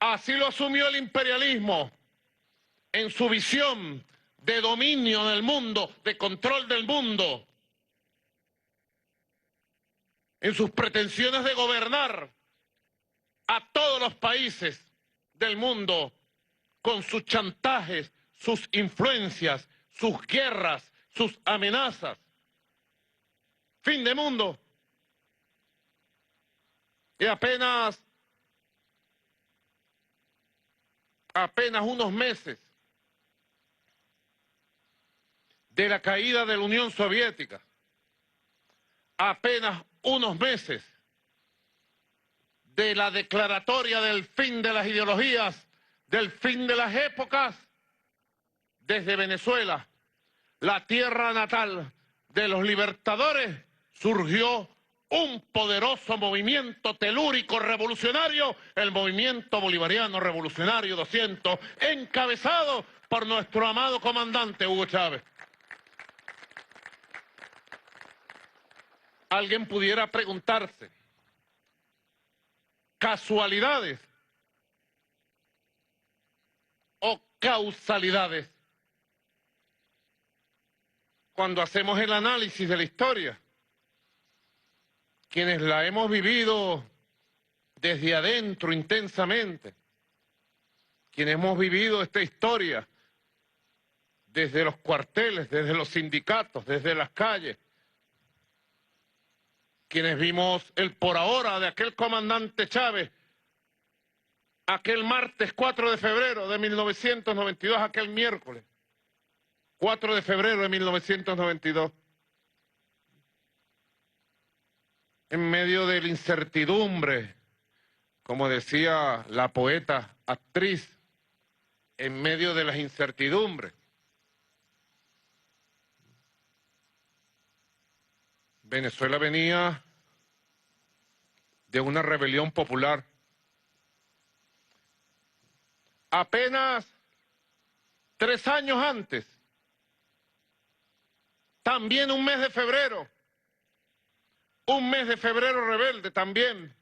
P: Así lo asumió el imperialismo en su visión de dominio del mundo, de control del mundo, en sus pretensiones de gobernar a todos los países del mundo con sus chantajes, sus influencias, sus guerras, sus amenazas. Fin de mundo. Y apenas unos meses de la caída de la Unión Soviética, apenas unos meses de la declaratoria del fin de las ideologías, del fin de las épocas, desde Venezuela, la tierra natal de los libertadores, surgió un poderoso movimiento telúrico revolucionario, el Movimiento Bolivariano Revolucionario 200, encabezado por nuestro amado comandante Hugo Chávez. Alguien pudiera preguntarse, ¿casualidades o causalidades? Cuando hacemos el análisis de la historia, quienes la hemos vivido desde adentro intensamente, quienes hemos vivido esta historia desde los cuarteles, desde los sindicatos, desde las calles, quienes vimos el por ahora de aquel comandante Chávez, aquel martes 4 de febrero de 1992, aquel miércoles 4 de febrero de 1992, en medio de la incertidumbre, como decía la poeta actriz, en medio de las incertidumbres, Venezuela venía de una rebelión popular. Apenas 3 años antes, también un mes de febrero rebelde también,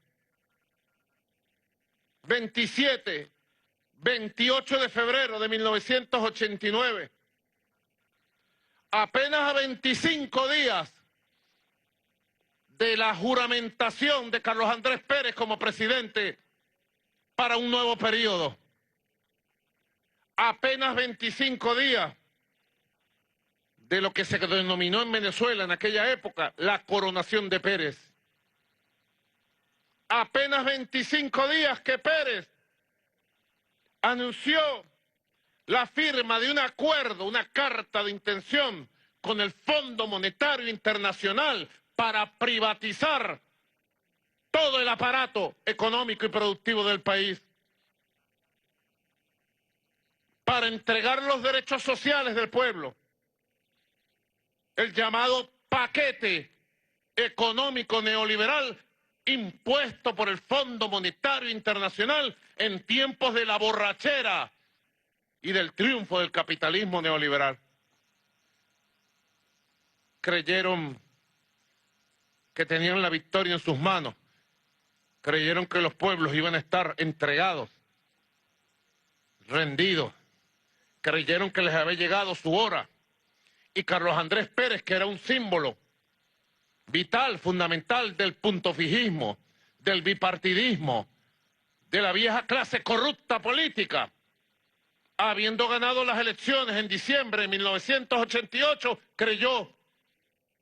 P: 27, 28 de febrero de 1989,
Q: apenas a 25 días de la juramentación de Carlos Andrés Pérez como presidente para un nuevo periodo. Apenas 25 días de lo que se denominó en Venezuela en aquella época la coronación de Pérez. Apenas 25 días que Pérez anunció la firma de un acuerdo, una carta de intención con el Fondo Monetario Internacional para privatizar todo el aparato económico y productivo del país, para entregar los derechos sociales del pueblo, el llamado paquete económico neoliberal impuesto por el Fondo Monetario Internacional en tiempos de la borrachera y del triunfo del capitalismo neoliberal. Creyeron que tenían la victoria en sus manos, creyeron que los pueblos iban a estar entregados, rendidos, creyeron que les había llegado su hora. Y Carlos Andrés Pérez, que era un símbolo vital, fundamental del puntofijismo, del bipartidismo, de la vieja clase corrupta política, habiendo ganado las elecciones en diciembre de 1988, creyó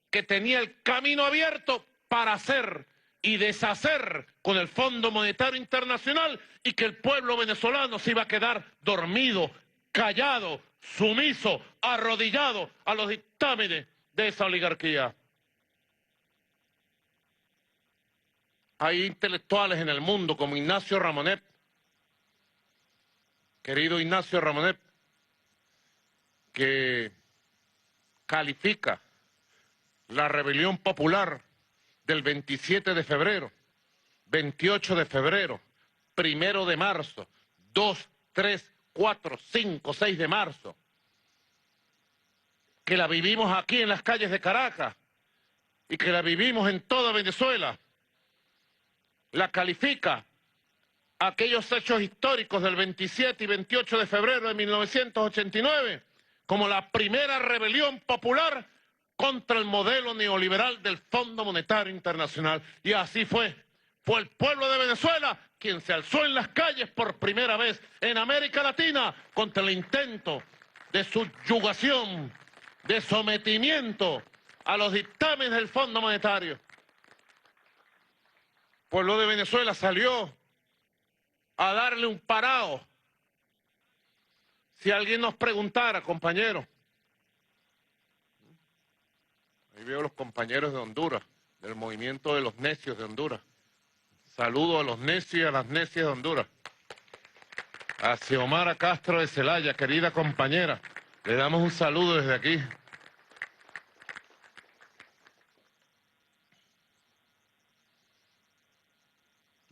Q: que tenía el camino abierto para hacer y deshacer con el Fondo Monetario Internacional y que el pueblo venezolano se iba a quedar dormido, callado, sumiso, arrodillado a los dictámenes de esa oligarquía. Hay intelectuales en el mundo como Ignacio Ramonet, querido Ignacio Ramonet, que califica la rebelión popular del 27 de febrero, 28 de febrero, 1 de marzo, 2, 3, 4, 5, 6 de marzo, que la vivimos aquí en las calles de Caracas y que la vivimos en toda Venezuela, la califica aquellos hechos históricos del 27 y 28 de febrero de 1989 como la primera rebelión popular contra el modelo neoliberal del Fondo Monetario Internacional. Y así fue. Fue el pueblo de Venezuela quien se alzó en las calles por primera vez en América Latina contra el intento de subyugación, de sometimiento a los dictámenes del Fondo Monetario. El pueblo de Venezuela salió a darle un parado. Si alguien nos preguntara, compañeros, ahí veo los compañeros de Honduras, del movimiento de los necios de Honduras. Saludo a los necios y a las necias de Honduras. A Xiomara Castro de Celaya, querida compañera, le damos un saludo desde aquí.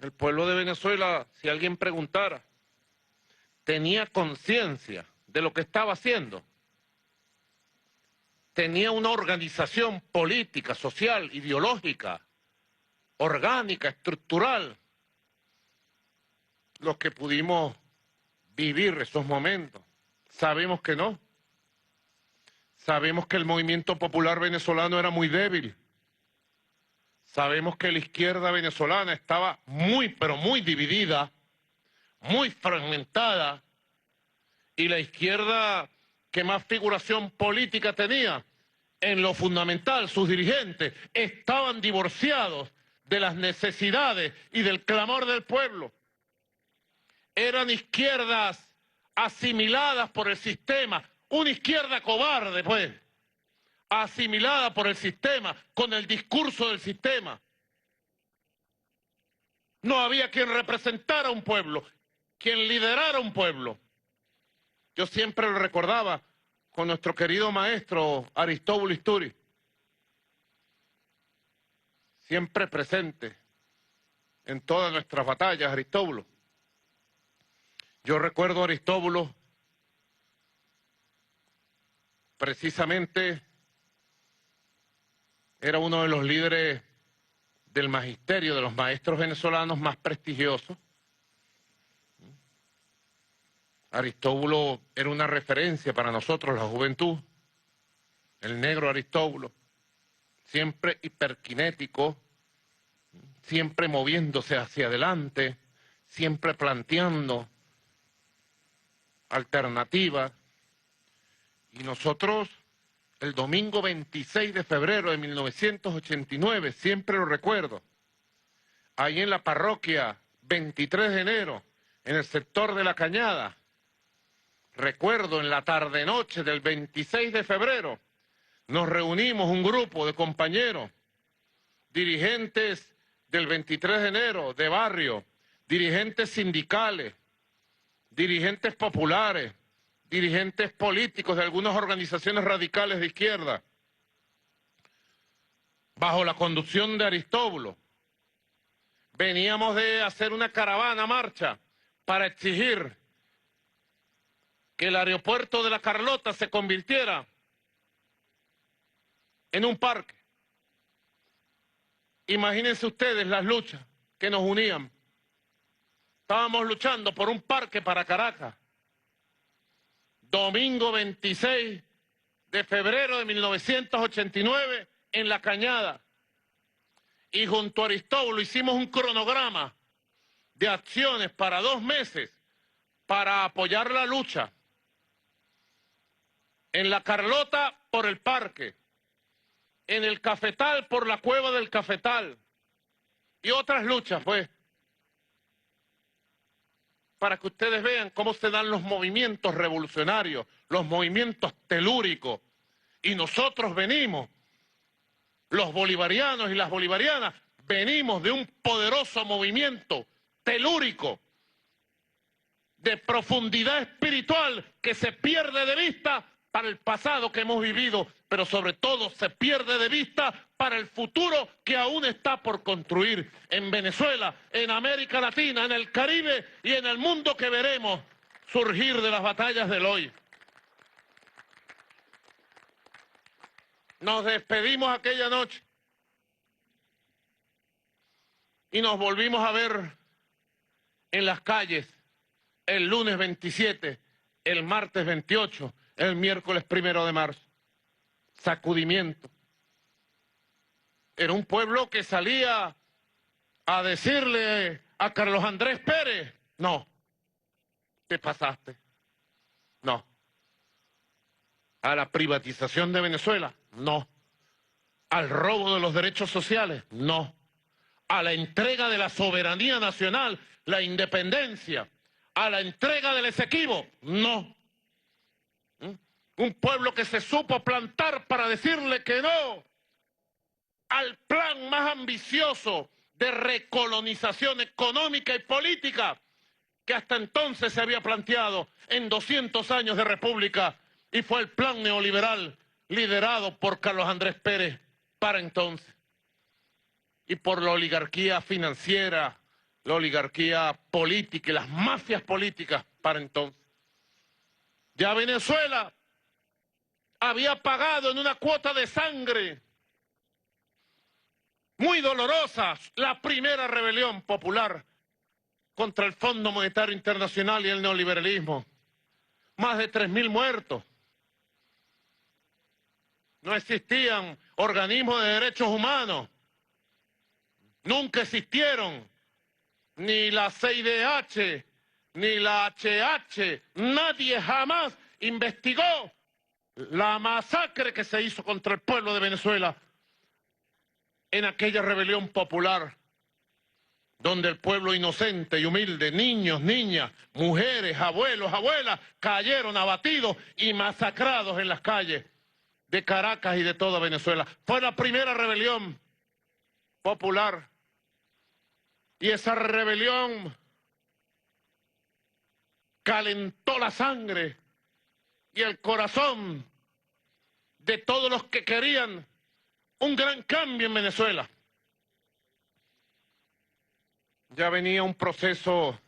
Q: El pueblo de Venezuela, si alguien preguntara, tenía conciencia de lo que estaba haciendo. Tenía una organización política, social, ideológica, orgánica, estructural. Los que pudimos vivir esos momentos, sabemos que no. Sabemos que el movimiento popular venezolano era muy débil. Sabemos que la izquierda venezolana estaba muy, pero muy dividida, muy fragmentada, y la izquierda que más figuración política tenía, en lo fundamental, sus dirigentes estaban divorciados de las necesidades y del clamor del pueblo. Eran izquierdas asimiladas por el sistema, una izquierda cobarde, pues, asimilada por el sistema, con el discurso del sistema. No había quien representara a un pueblo, quien liderara un pueblo. Yo siempre lo recordaba con nuestro querido maestro Aristóbulo Isturi, siempre presente en todas nuestras batallas, Aristóbulo. Yo recuerdo a Aristóbulo precisamente era uno de los líderes del magisterio, de los maestros venezolanos más prestigiosos. Aristóbulo era una referencia para nosotros, la juventud. el negro Aristóbulo, siempre hiperkinético, siempre moviéndose hacia adelante, siempre planteando alternativas. Y nosotros, el domingo 26 de febrero de 1989, siempre lo recuerdo, ahí en la parroquia 23 de enero, en el sector de La Cañada, recuerdo en la tarde-noche del 26 de febrero, nos reunimos un grupo de compañeros, dirigentes del 23 de enero, de barrio, dirigentes sindicales, dirigentes populares, dirigentes políticos de algunas organizaciones radicales de izquierda, bajo la conducción de Aristóbulo. Veníamos de hacer una caravana marcha para exigir que el aeropuerto de La Carlota se convirtiera en un parque. Imagínense ustedes las luchas que nos unían. Estábamos luchando por un parque para Caracas. Domingo 26 de febrero de 1989 en La Cañada. Y junto a Aristóbulo hicimos un cronograma de acciones para 2 meses para apoyar la lucha. En La Carlota por el parque, en el Cafetal por la cueva del Cafetal y otras luchas, pues, para que ustedes vean cómo se dan los movimientos revolucionarios, los movimientos telúricos. Y nosotros venimos, los bolivarianos y las bolivarianas, venimos de un poderoso movimiento telúrico, de profundidad espiritual que se pierde de vista para el pasado que hemos vivido, pero sobre todo se pierde de vista para el futuro que aún está por construir en Venezuela, en América Latina, en el Caribe y en el mundo que veremos surgir de las batallas del hoy. Nos despedimos aquella noche y nos volvimos a ver en las calles el lunes 27, el martes 28, el miércoles 1 de marzo. Sacudimiento. Era un pueblo que salía a decirle a Carlos Andrés Pérez, no, te pasaste, no. A la privatización de Venezuela, no. Al robo de los derechos sociales, no. A la entrega de la soberanía nacional, la independencia, a la entrega del Esequibo, no. Un pueblo que se supo plantar para decirle que no al plan más ambicioso de recolonización económica y política que hasta entonces se había planteado en 200 años de república, y fue el plan neoliberal liderado por Carlos Andrés Pérez para entonces, y por la oligarquía financiera, la oligarquía política y las mafias políticas para entonces. Ya Venezuela había pagado en una cuota de sangre muy dolorosa la primera rebelión popular contra el Fondo Monetario Internacional y el neoliberalismo. Más de 3.000 muertos. No existían organismos de derechos humanos. Nunca existieron ni la CIDH, ni la HH. Nadie jamás investigó la masacre que se hizo contra el pueblo de Venezuela en aquella rebelión popular, donde el pueblo inocente y humilde, niños, niñas, mujeres, abuelos, abuelas, cayeron abatidos y masacrados en las calles de Caracas y de toda Venezuela. Fue la primera rebelión popular. Y esa rebelión calentó la sangre y el corazón de todos los que querían un gran cambio en Venezuela. Ya venía un proceso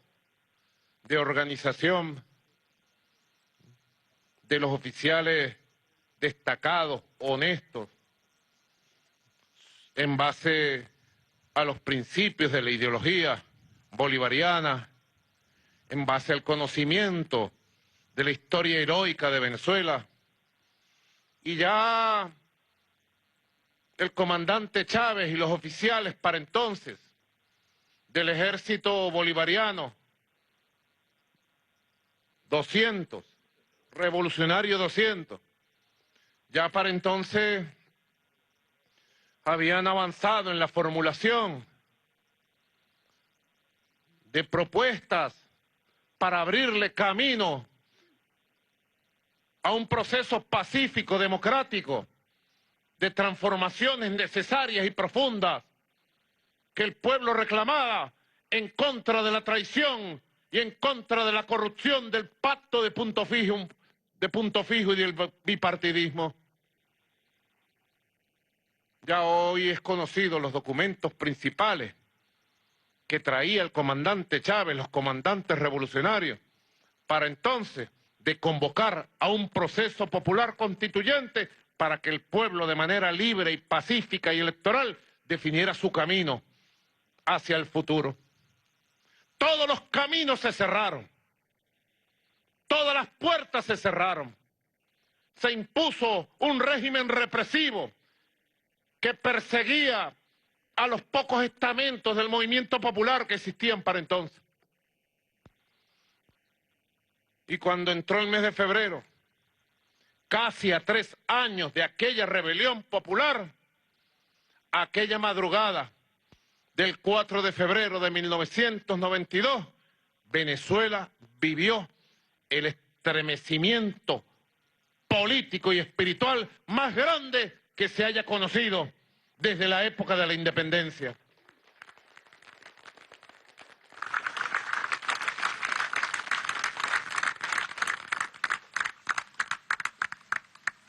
Q: de organización de los oficiales destacados, honestos, en base a los principios de la ideología bolivariana, en base al conocimiento de la historia heroica de Venezuela Y ya el comandante Chávez y los oficiales para entonces del ejército bolivariano, 200, revolucionario 200, ya para entonces habían avanzado en la formulación de propuestas para abrirle camino a un proceso pacífico, democrático, de transformaciones necesarias y profundas que el pueblo reclamaba en contra de la traición y en contra de la corrupción del pacto de Punto Fijo y del bipartidismo. Ya hoy es conocido los documentos principales que traía el comandante Chávez, los comandantes revolucionarios, para entonces de convocar a un proceso popular constituyente para que el pueblo de manera libre y pacífica y electoral definiera su camino hacia el futuro. Todos los caminos se cerraron, todas las puertas se cerraron, se impuso un régimen represivo que perseguía a los pocos estamentos del movimiento popular que existían para entonces. Y cuando entró el mes de febrero, casi a 3 años de aquella rebelión popular, aquella madrugada del 4 de febrero de 1992, Venezuela vivió el estremecimiento político y espiritual más grande que se haya conocido desde la época de la independencia.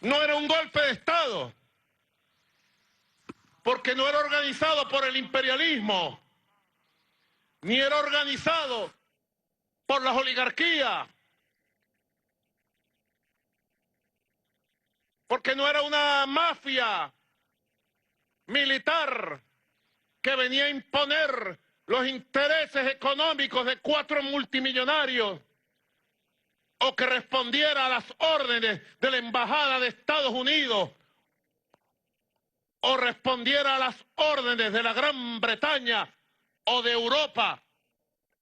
Q: No era un golpe de Estado, porque no era organizado por el imperialismo, ni era organizado por las oligarquías, porque no era una mafia militar que venía a imponer los intereses económicos de 4 multimillonarios o que respondiera a las órdenes de la Embajada de Estados Unidos o respondiera a las órdenes de la Gran Bretaña o de Europa,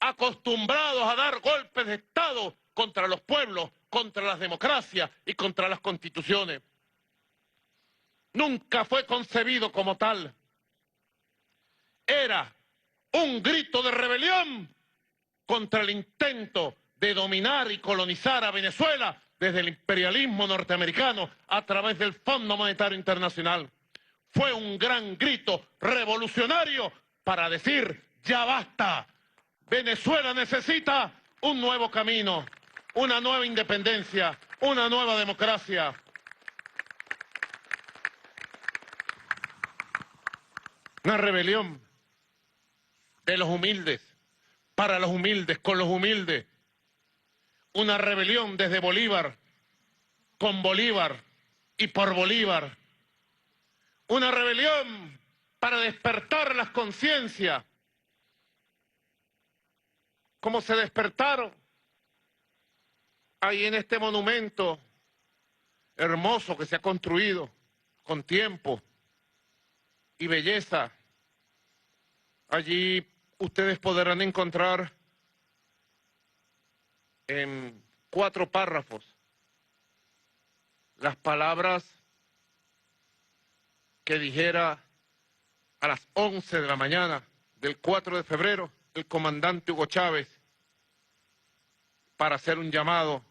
Q: acostumbrados a dar golpes de Estado contra los pueblos, contra las democracias y contra las constituciones. Nunca fue concebido como tal. Era un grito de rebelión contra el intento de dominar y colonizar a Venezuela desde el imperialismo norteamericano a través del Fondo Monetario Internacional. Fue un gran grito revolucionario para decir, ya basta, Venezuela necesita un nuevo camino, una nueva independencia, una nueva democracia. Una rebelión de los humildes, para los humildes, con los humildes. Una rebelión desde Bolívar, con Bolívar y por Bolívar. Una rebelión para despertar las conciencias, como se despertaron ahí en este monumento hermoso que se ha construido con tiempo y belleza. Allí ustedes podrán encontrar en 4 párrafos las palabras que dijera a las 11 de la mañana del 4 de febrero el comandante Hugo Chávez para hacer un llamado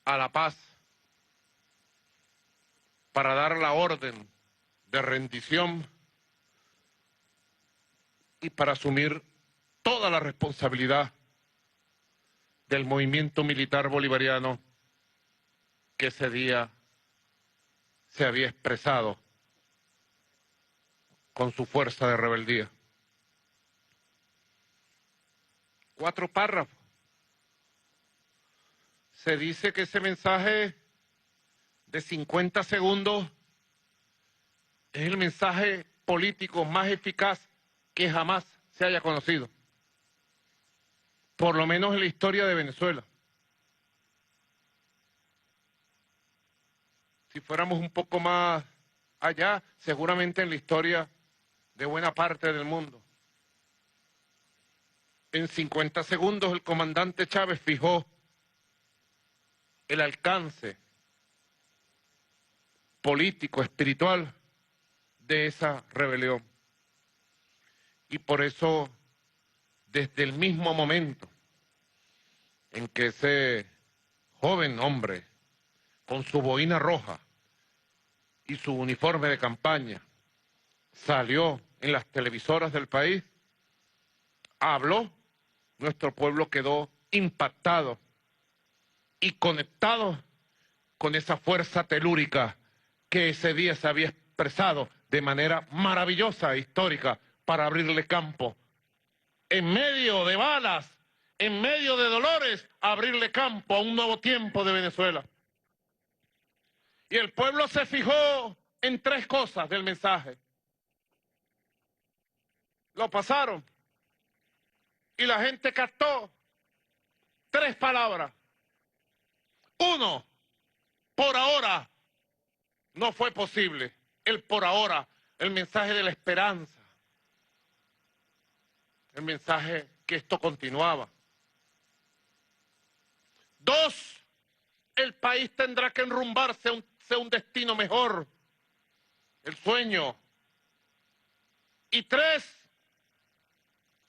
Q: a la paz, para dar la orden de rendición y para asumir toda la responsabilidad del movimiento militar bolivariano que ese día se había expresado con su fuerza de rebeldía. 4 párrafos. Se dice que ese mensaje de 50 segundos es el mensaje político más eficaz que jamás se haya conocido, por lo menos en la historia de Venezuela. si fuéramos un poco más allá, seguramente en la historia de buena parte del mundo. En 50 segundos el comandante Chávez fijó el alcance político, espiritual de esa rebelión. Y por eso, desde el mismo momento en que ese joven hombre, con su boina roja y su uniforme de campaña, salió en las televisoras del país, habló, nuestro pueblo quedó impactado y conectado con esa fuerza telúrica que ese día se había expresado de manera maravillosa e histórica para abrirle campo. En medio de balas, en medio de dolores, abrirle campo a un nuevo tiempo de Venezuela. Y el pueblo se fijó en tres cosas del mensaje. Lo pasaron y la gente captó tres palabras. Uno, por ahora no fue posible. El por ahora, el mensaje de la esperanza. El mensaje que esto continuaba. Dos, el país tendrá que enrumbarse hacia un destino mejor. El sueño. Y tres,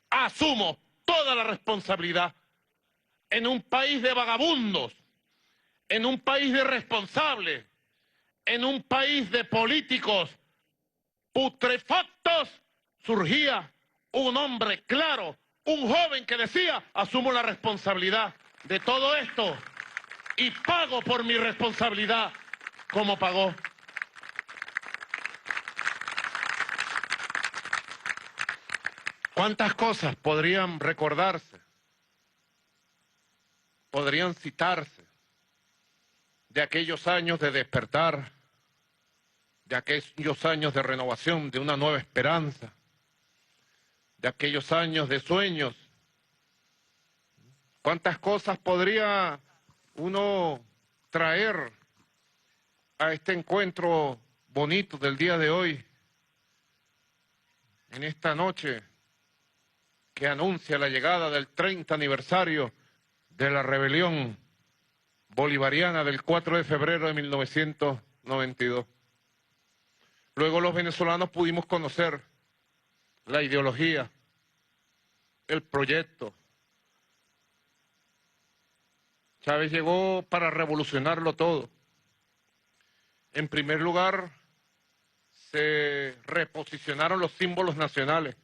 Q: asumo toda la responsabilidad en un país de vagabundos, en un país de irresponsables, en un país de políticos putrefactos, surgía un hombre claro, un joven que decía, asumo la responsabilidad de todo esto y pago por mi responsabilidad como pagó. ¿Cuántas cosas podrían recordarse? Podrían citarse de aquellos años de despertar, de aquellos años de renovación, de una nueva esperanza, de aquellos años de sueños. ¿Cuántas cosas podría uno traer a este encuentro bonito del día de hoy, en esta noche que anuncia la llegada del 30 aniversario de la rebelión bolivariana del 4 de febrero de 1992? Luego los venezolanos pudimos conocer la ideología, el proyecto. Chávez llegó para revolucionarlo todo. En primer lugar, se reposicionaron los símbolos nacionales,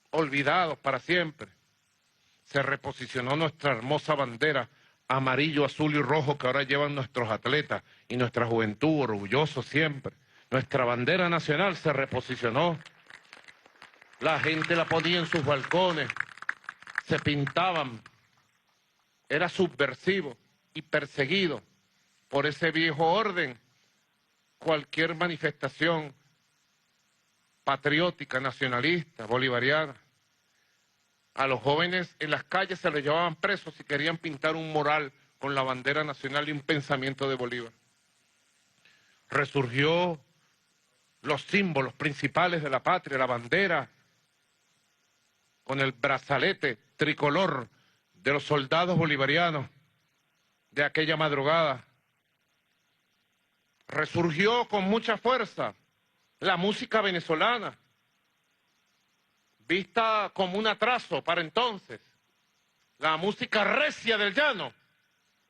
Q: olvidados para siempre. Se reposicionó nuestra hermosa bandera, amarillo, azul y rojo, que ahora llevan nuestros atletas y nuestra juventud, orgullosos siempre. Nuestra bandera nacional se reposicionó. La gente la ponía en sus balcones, se pintaban. Era subversivo y perseguido por ese viejo orden. Cualquier manifestación patriótica, nacionalista, bolivariana. A los jóvenes en las calles se les llevaban presos si querían pintar un mural con la bandera nacional y un pensamiento de Bolívar. Resurgió los símbolos principales de la patria, la bandera, con el brazalete tricolor de los soldados bolivarianos de aquella madrugada. Resurgió con mucha fuerza la música venezolana, vista como un atraso para entonces. La música recia del llano,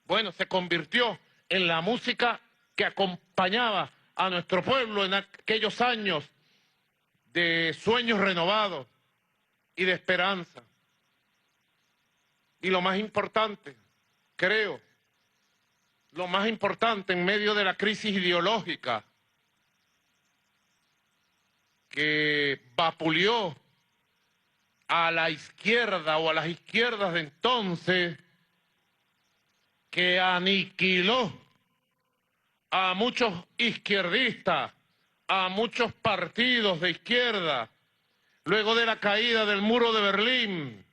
Q: bueno, se convirtió en la música que acompañaba a nuestro pueblo en aquellos años de sueños renovados y de esperanza. Y lo más importante, creo, lo más importante en medio de la crisis ideológica que vapuleó a la izquierda o a las izquierdas de entonces, que aniquiló a muchos izquierdistas, a muchos partidos de izquierda, luego de la caída del muro de Berlín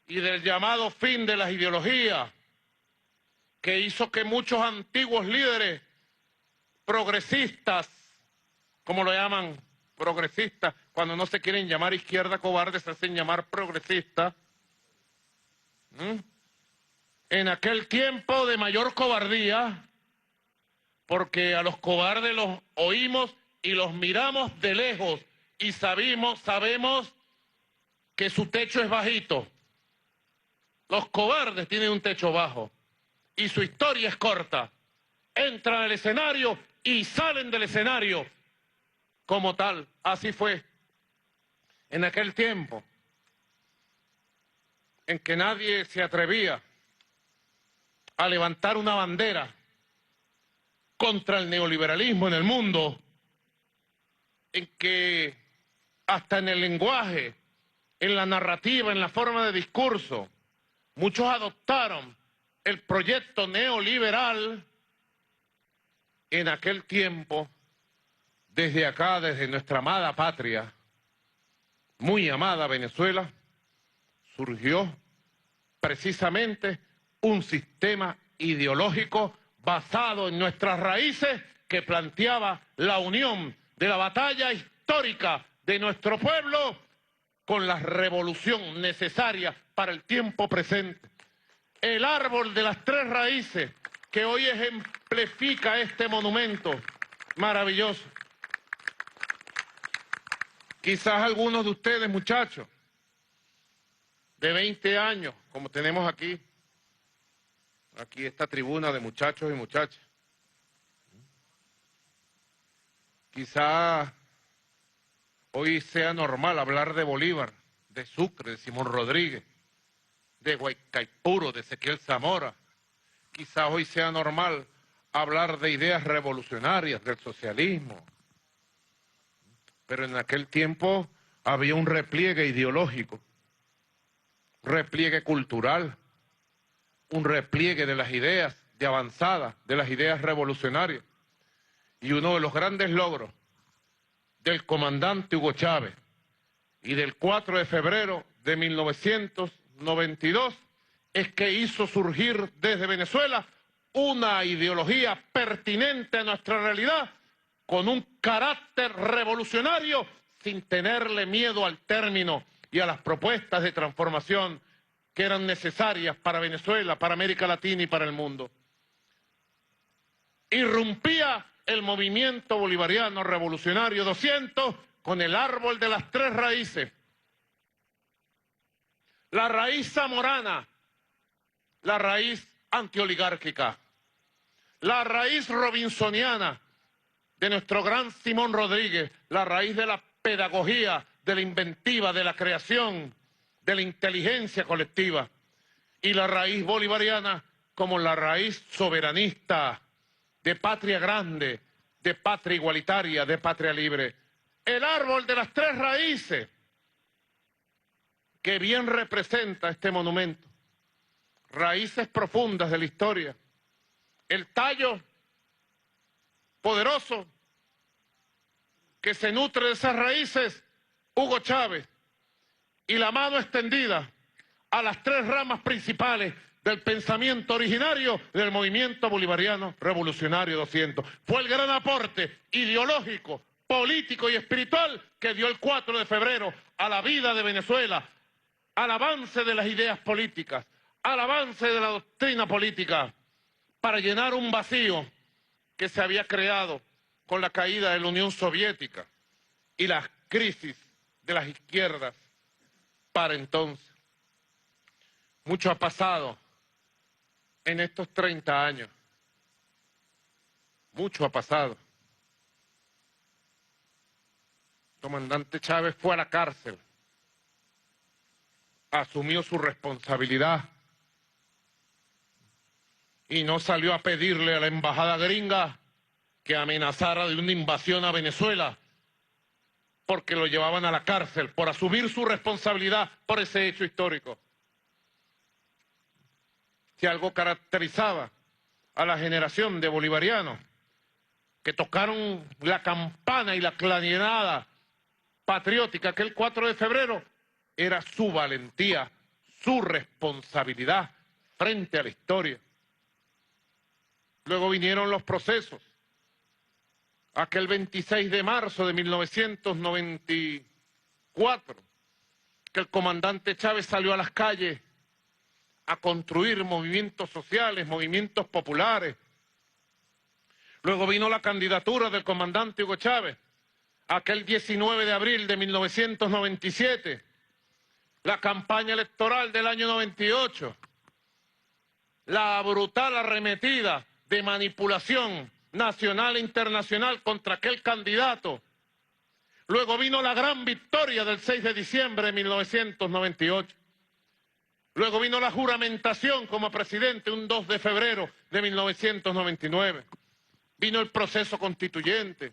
Q: y del llamado fin de las ideologías, que hizo que muchos antiguos líderes progresistas, como lo llaman, progresistas, cuando no se quieren llamar izquierda cobarde, se hacen llamar progresistas. En aquel tiempo de mayor cobardía, porque a los cobardes los oímos y los miramos de lejos y sabemos que su techo es bajito. Los cobardes tienen un techo bajo y su historia es corta. Entran al escenario y salen del escenario como tal. Así fue en aquel tiempo en que nadie se atrevía a levantar una bandera contra el neoliberalismo en el mundo, en que hasta en el lenguaje, en la narrativa, en la forma de discurso, muchos adoptaron el proyecto neoliberal. En aquel tiempo, desde acá, desde nuestra amada patria, muy amada Venezuela, surgió precisamente un sistema ideológico basado en nuestras raíces que planteaba la unión de la batalla histórica de nuestro pueblo con la revolución necesaria para el tiempo presente. El árbol de las tres raíces que hoy ejemplifica este monumento maravilloso. Quizás algunos de ustedes, muchachos, de 20 años, como tenemos aquí esta tribuna de muchachos y muchachas, quizás hoy sea normal hablar de Bolívar, de Sucre, de Simón Rodríguez, de Guaycaipuro, de Ezequiel Zamora. Quizás hoy sea normal hablar de ideas revolucionarias, del socialismo. Pero en aquel tiempo había un repliegue ideológico, repliegue cultural, un repliegue de las ideas de avanzada, de las ideas revolucionarias. Y uno de los grandes logros del comandante Hugo Chávez y del 4 de febrero de 1992 es que hizo surgir desde Venezuela una ideología pertinente a nuestra realidad, con un carácter revolucionario, sin tenerle miedo al término y a las propuestas de transformación que eran necesarias para Venezuela, para América Latina y para el mundo. Irrumpía el movimiento bolivariano revolucionario 200 con el árbol de las tres raíces. La raíz zamorana, la raíz antioligárquica, la raíz robinsoniana de nuestro gran Simón Rodríguez, la raíz de la pedagogía, de la inventiva, de la creación, de la inteligencia colectiva, y la raíz bolivariana como la raíz soberanista, de patria grande, de patria igualitaria, de patria libre. El árbol de las tres raíces que bien representa este monumento. Raíces profundas de la historia. El tallo poderoso que se nutre de esas raíces, Hugo Chávez, y la mano extendida a las tres ramas principales del pensamiento originario del movimiento bolivariano revolucionario 200. Fue el gran aporte ideológico, político y espiritual que dio el 4 de febrero a la vida de Venezuela, al avance de las ideas políticas, al avance de la doctrina política, para llenar un vacío que se había creado con la caída de la Unión Soviética y la crisis de las izquierdas para entonces. Mucho ha pasado en estos 30 años. Mucho ha pasado. El comandante Chávez fue a la cárcel, asumió su responsabilidad y no salió a pedirle a la embajada gringa que amenazara de una invasión a Venezuela porque lo llevaban a la cárcel por asumir su responsabilidad por ese hecho histórico. Si algo caracterizaba a la generación de bolivarianos que tocaron la campana y la clarinada patriótica aquel 4 de febrero, era su valentía, su responsabilidad frente a la historia. Luego vinieron los procesos aquel 26 de marzo de 1994, que el comandante Chávez salió a las calles a construir movimientos sociales, movimientos populares. Luego vino la candidatura del comandante Hugo Chávez, aquel 19 de abril de 1997, la campaña electoral del año 98, la brutal arremetida de manipulación nacional e internacional contra aquel candidato. Luego vino la gran victoria del 6 de diciembre de 1998. Luego vino la juramentación como presidente un 2 de febrero de 1999. Vino el proceso constituyente.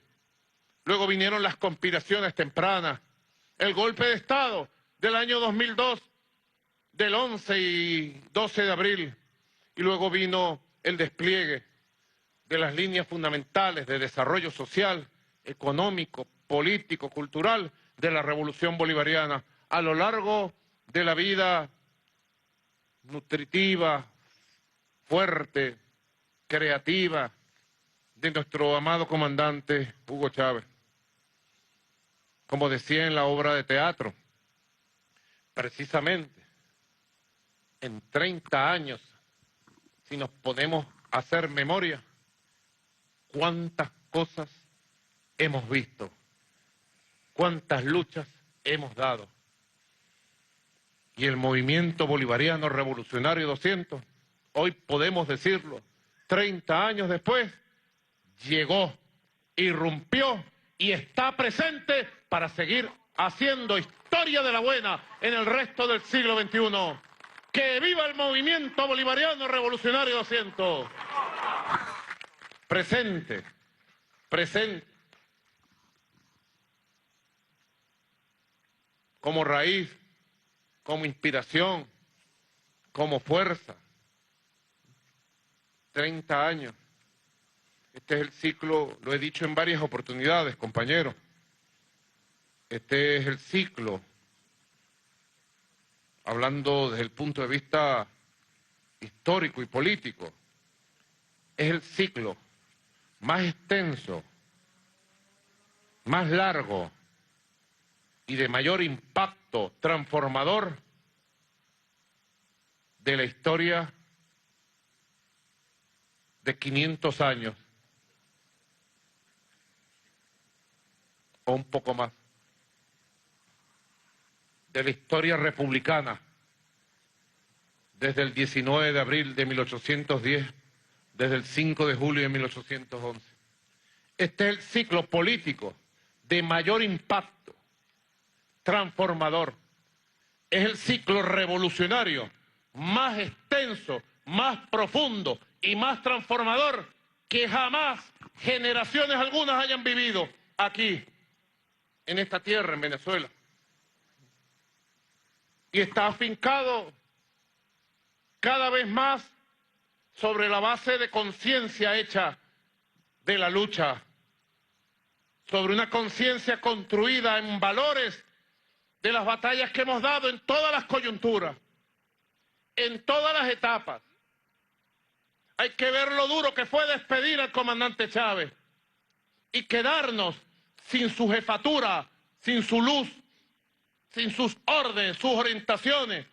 Q: Luego vinieron las conspiraciones tempranas. El golpe de Estado del año 2002, del 11 y 12 de abril. Y luego vino el despliegue de las líneas fundamentales de desarrollo social, económico, político, cultural de la Revolución Bolivariana a lo largo de la vida nutritiva, fuerte, creativa de nuestro amado comandante Hugo Chávez. Como decía en la obra de teatro, precisamente en 30 años, si nos ponemos a hacer memoria, cuántas cosas hemos visto, cuántas luchas hemos dado. Y el movimiento bolivariano revolucionario 200, hoy podemos decirlo, 30 años después, llegó, irrumpió y está presente para seguir haciendo historia de la buena en el resto del siglo XXI. ¡Que viva el movimiento bolivariano revolucionario 200! Presente, presente. Como raíz, como inspiración, como fuerza. 30 años. Este es el ciclo, lo he dicho en varias oportunidades, compañeros. Este es el ciclo, hablando desde el punto de vista histórico y político, es el ciclo más extenso, más largo y de mayor impacto transformador de la historia de 500 años o un poco más, de la historia republicana desde el 19 de abril de 1810, desde el 5 de julio de 1811. Este es el ciclo político de mayor impacto transformador. Es el ciclo revolucionario más extenso, más profundo y más transformador que jamás generaciones algunas hayan vivido aquí, en esta tierra, en Venezuela. Y está afincado cada vez más sobre la base de conciencia hecha de la lucha, sobre una conciencia construida en valores de las batallas que hemos dado en todas las coyunturas, en todas las etapas. Hay que ver lo duro que fue despedir al comandante Chávez y quedarnos sin su jefatura, sin su luz, sin sus órdenes, sus orientaciones,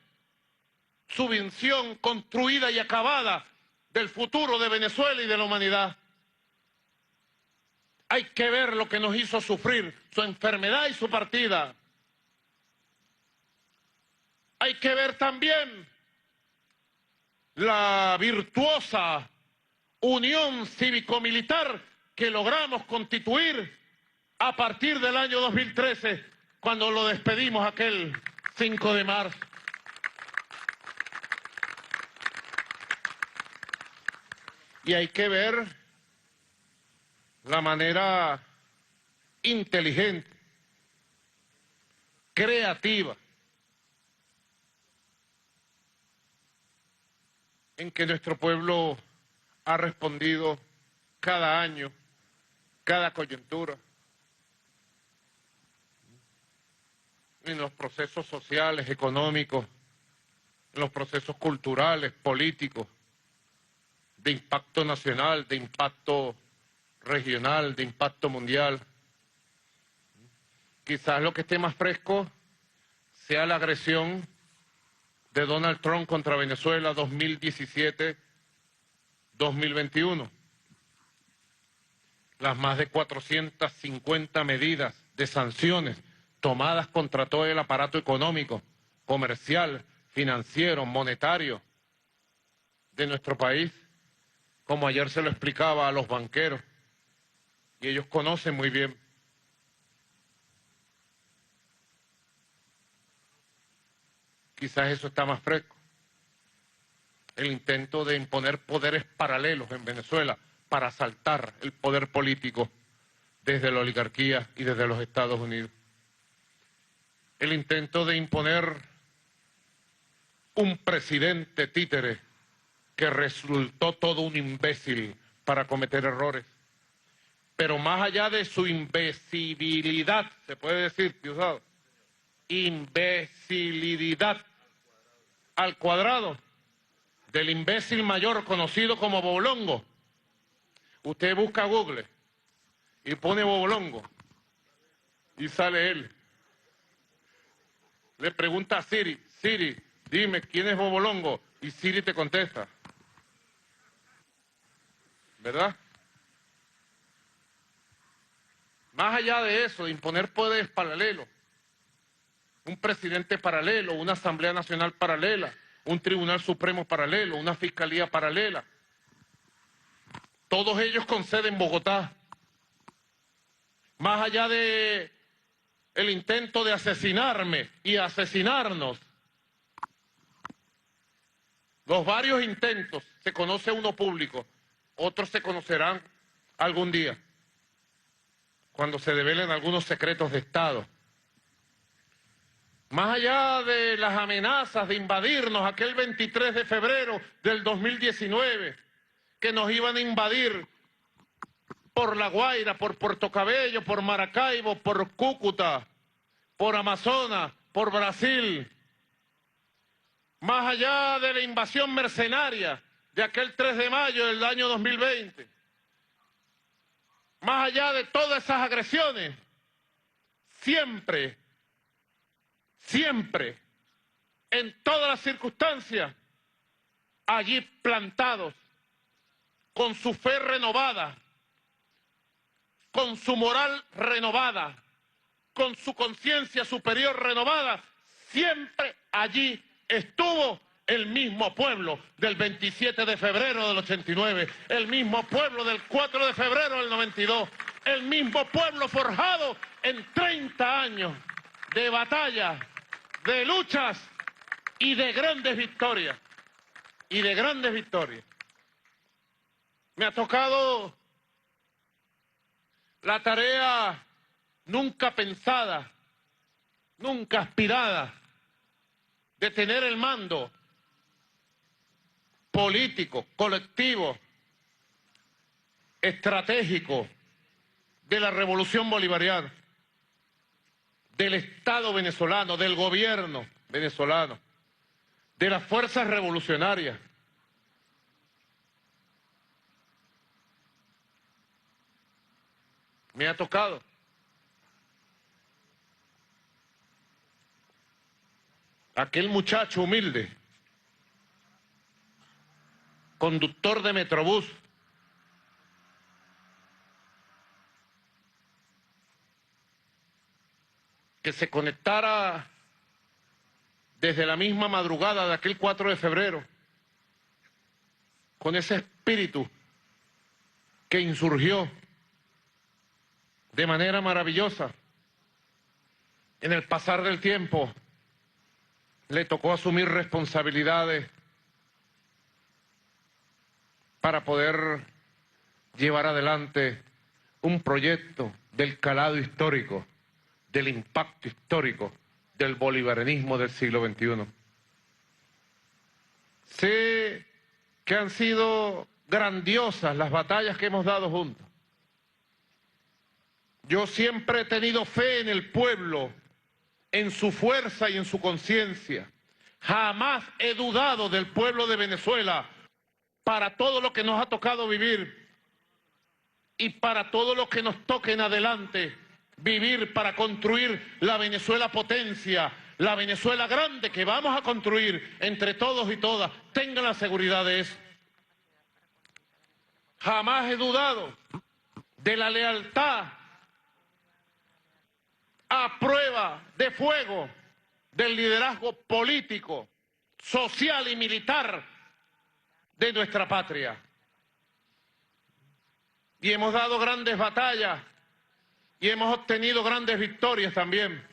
Q: su visión construida y acabada del futuro de Venezuela y de la humanidad. Hay que ver lo que nos hizo sufrir, su enfermedad y su partida. Hay que ver también la virtuosa unión cívico-militar que logramos constituir a partir del año 2013, cuando lo despedimos aquel 5 de marzo. Y hay que ver la manera inteligente, creativa, en que nuestro pueblo ha respondido cada año, cada coyuntura, en los procesos sociales, económicos, en los procesos culturales, políticos, de impacto nacional, de impacto regional, de impacto mundial. Quizás lo que esté más fresco sea la agresión de Donald Trump contra Venezuela 2017-2021. Las más de 450 medidas de sanciones tomadas contra todo el aparato económico, comercial, financiero, monetario de nuestro país, como ayer se lo explicaba a los banqueros, y ellos conocen muy bien. Quizás eso está más fresco. El intento de imponer poderes paralelos en Venezuela para asaltar el poder político desde la oligarquía y desde los Estados Unidos. El intento de imponer un presidente títere que resultó todo un imbécil para cometer errores. Pero más allá de su imbecilidad, se puede decir, Diosdado, imbecilidad al cuadrado del imbécil mayor conocido como Bobolongo. Usted busca Google y pone Bobolongo y sale él. Le pregunta a Siri, Siri, dime quién es Bobolongo, y Siri te contesta. ¿Verdad? Más allá de eso, de imponer poderes paralelos, un presidente paralelo, una Asamblea Nacional paralela, un Tribunal Supremo paralelo, una Fiscalía paralela, todos ellos con sede en Bogotá. Más allá de el intento de asesinarme y asesinarnos, los varios intentos, se conoce uno público, otros se conocerán algún día, cuando se develen algunos secretos de Estado. Más allá de las amenazas de invadirnos aquel 23 de febrero del 2019, que nos iban a invadir por La Guaira, por Puerto Cabello, por Maracaibo, por Cúcuta, por Amazonas, por Brasil. Más allá de la invasión mercenaria de aquel 3 de mayo del año 2020. Más allá de todas esas agresiones, siempre, en todas las circunstancias, allí plantados, con su fe renovada, con su moral renovada, con su conciencia superior renovada, siempre allí estuvo el mismo pueblo del 27 de febrero del 89, el mismo pueblo del 4 de febrero del 92, el mismo pueblo forjado en 30 años de batalla, de luchas y de grandes victorias. Me ha tocado la tarea nunca pensada, nunca aspirada, de tener el mando político, colectivo, estratégico de la revolución bolivariana, del Estado venezolano, del gobierno venezolano, de las fuerzas revolucionarias. Me ha tocado. Aquel muchacho humilde, conductor de Metrobús, que se conectara desde la misma madrugada de aquel 4 de febrero, con ese espíritu que insurgió de manera maravillosa. En el pasar del tiempo le tocó asumir responsabilidades para poder llevar adelante un proyecto del calado histórico, del impacto histórico del bolivarianismo del siglo XXI. Sé que han sido grandiosas las batallas que hemos dado juntos. Yo siempre he tenido fe en el pueblo, en su fuerza y en su conciencia. Jamás he dudado del pueblo de Venezuela para todo lo que nos ha tocado vivir. y para todo lo que nos toque en adelante, vivir para construir la Venezuela potencia, la Venezuela grande que vamos a construir entre todos y todas. Tengan la seguridad de eso. Jamás he dudado de la lealtad a prueba de fuego del liderazgo político, social y militar de nuestra patria. Y hemos dado grandes batallas y hemos obtenido grandes victorias también.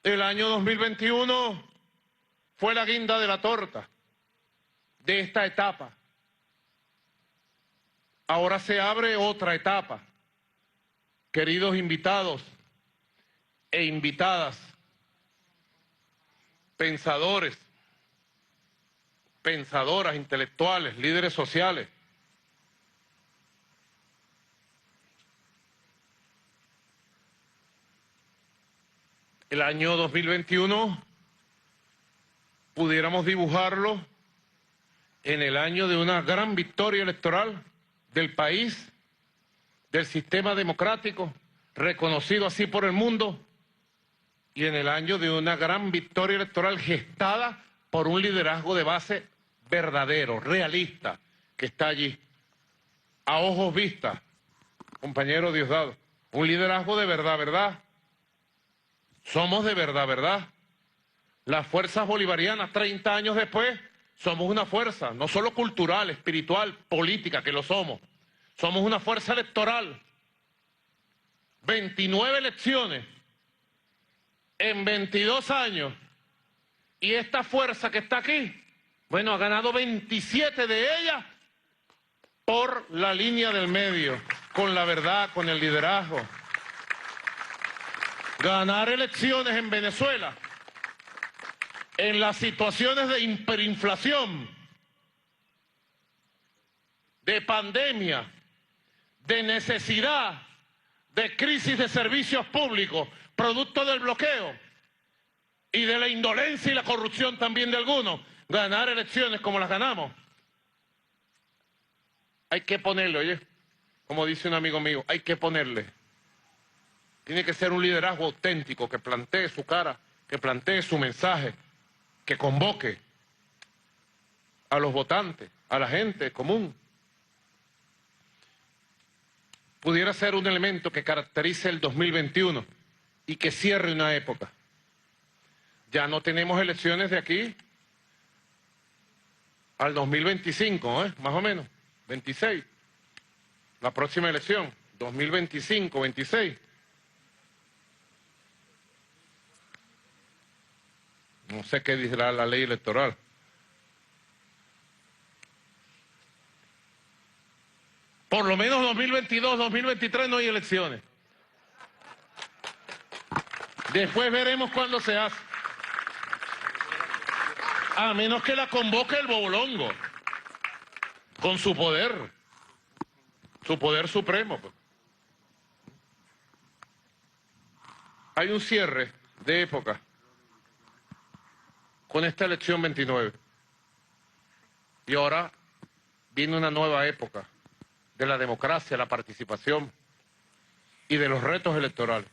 Q: El año 2021 fue la guinda de la torta de esta etapa. Ahora se abre otra etapa. Queridos invitados e invitadas, pensadores, pensadoras, intelectuales, líderes sociales, el año 2021 pudiéramos dibujarlo en el año de una gran victoria electoral del país, del sistema democrático, reconocido así por el mundo, y en el año de una gran victoria electoral gestada por un liderazgo de base verdadero, realista, que está allí, a ojos vistas, compañero Diosdado, un liderazgo de verdad, ¿verdad? Somos de verdad, ¿verdad? Las fuerzas bolivarianas, 30 años después, somos una fuerza, no solo cultural, espiritual, política, que lo somos. Somos una fuerza electoral. 29 elecciones en 22 años. Y esta fuerza que está aquí, bueno, ha ganado 27 de ellas por la línea del medio, con la verdad, con el liderazgo. Ganar elecciones en Venezuela, en las situaciones de hiperinflación, de pandemia, de necesidad, de crisis de servicios públicos, producto del bloqueo y de la indolencia y la corrupción también de algunos, ganar elecciones como las ganamos. Hay que ponerle, oye, como dice un amigo mío, hay que ponerle. Tiene que ser un liderazgo auténtico, que plantee su cara, que plantee su mensaje, que convoque a los votantes, a la gente común. Pudiera ser un elemento que caracterice el 2021 y que cierre una época. Ya no tenemos elecciones de aquí al 2025, más o menos, 26. La próxima elección, 2025, 26. No sé qué dirá la ley electoral. Por lo menos 2022, 2023 no hay elecciones. Después veremos cuándo se hace. A menos que la convoque el Bobolongo, con su poder supremo. Hay un cierre de época con esta elección 29. Y ahora viene una nueva época de la democracia, la participación y de los retos electorales.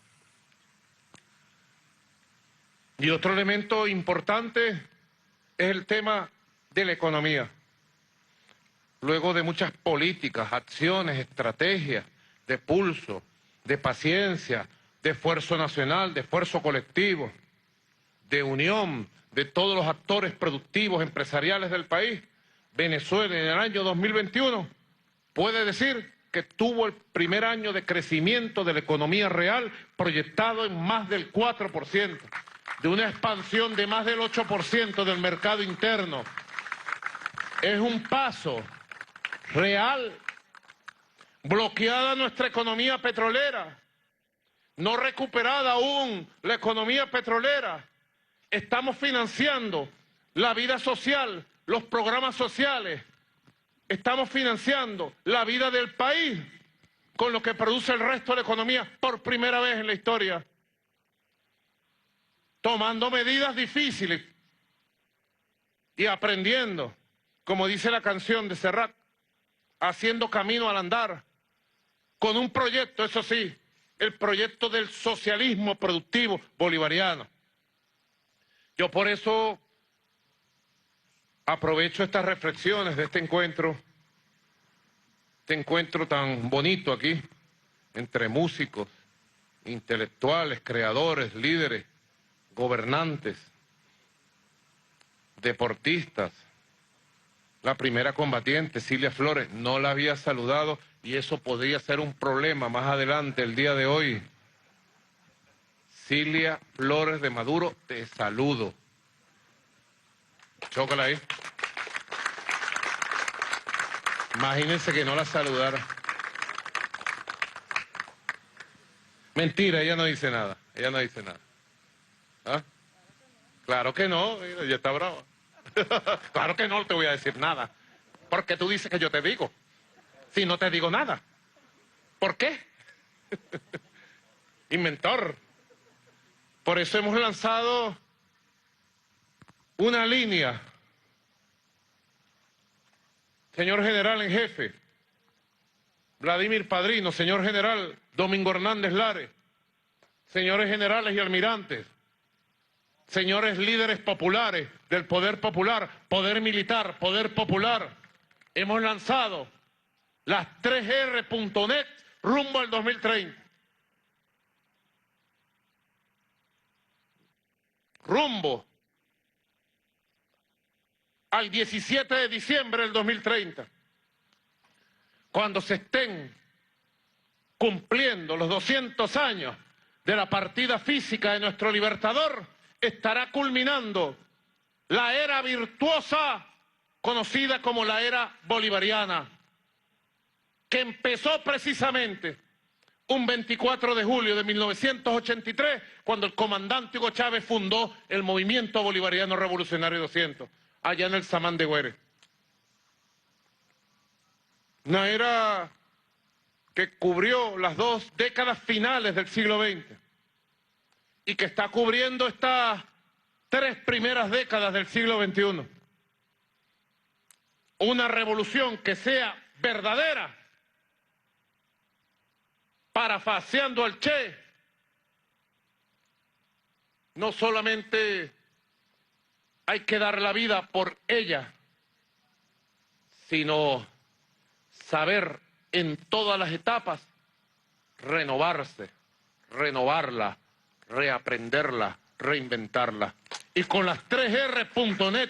Q: Y otro elemento importante es el tema de la economía. Luego de muchas políticas, acciones, estrategias, de pulso, de paciencia, de esfuerzo nacional, de esfuerzo colectivo, de unión de todos los actores productivos, empresariales del país, Venezuela en el año 2021 puede decir que tuvo el primer año de crecimiento de la economía real proyectado en más del 4%, de una expansión de más del 8% del mercado interno. Es un paso real. Bloqueada nuestra economía petrolera, no recuperada aún la economía petrolera. Estamos financiando la vida social, los programas sociales. Estamos financiando la vida del país con lo que produce el resto de la economía por primera vez en la historia. Tomando medidas difíciles y aprendiendo, como dice la canción de Serrat, haciendo camino al andar, con un proyecto, eso sí, el proyecto del socialismo productivo bolivariano. Yo por eso aprovecho estas reflexiones de este encuentro tan bonito aquí, entre músicos, intelectuales, creadores, líderes, gobernantes, deportistas. La primera combatiente, Cilia Flores, no la había saludado y eso podría ser un problema más adelante, el día de hoy. Cilia Flores de Maduro, te saludo. Chócala ahí. Imagínense que no la saludara. Mentira, ella no dice nada. Ella no dice nada. ¿Ah? Claro que no, ella está brava. Claro que no te voy a decir nada. Porque tú dices que yo te digo. Si no te digo nada. ¿Por qué? Inventor. Por eso hemos lanzado una línea. Señor general en jefe, Vladimir Padrino, señor general Domingo Hernández Lares, señores generales y almirantes, señores líderes populares del poder popular, poder militar, poder popular, hemos lanzado las 3R.net rumbo al 2030. Rumbo al 17 de diciembre del 2030, cuando se estén cumpliendo los 200 años de la partida física de nuestro libertador, estará culminando la era virtuosa conocida como la era bolivariana, que empezó precisamente un 24 de julio de 1983, cuando el comandante Hugo Chávez fundó el Movimiento Bolivariano Revolucionario 200, allá en el Samán de Güeres. Una era que cubrió las 2 décadas finales del siglo XX y que está cubriendo estas 3 primeras décadas del siglo XXI. Una revolución que sea verdadera, parafaseando al Che, no solamente hay que dar la vida por ella, sino saber en todas las etapas renovarse, renovarla, reaprenderla, reinventarla. Y con las 3R.net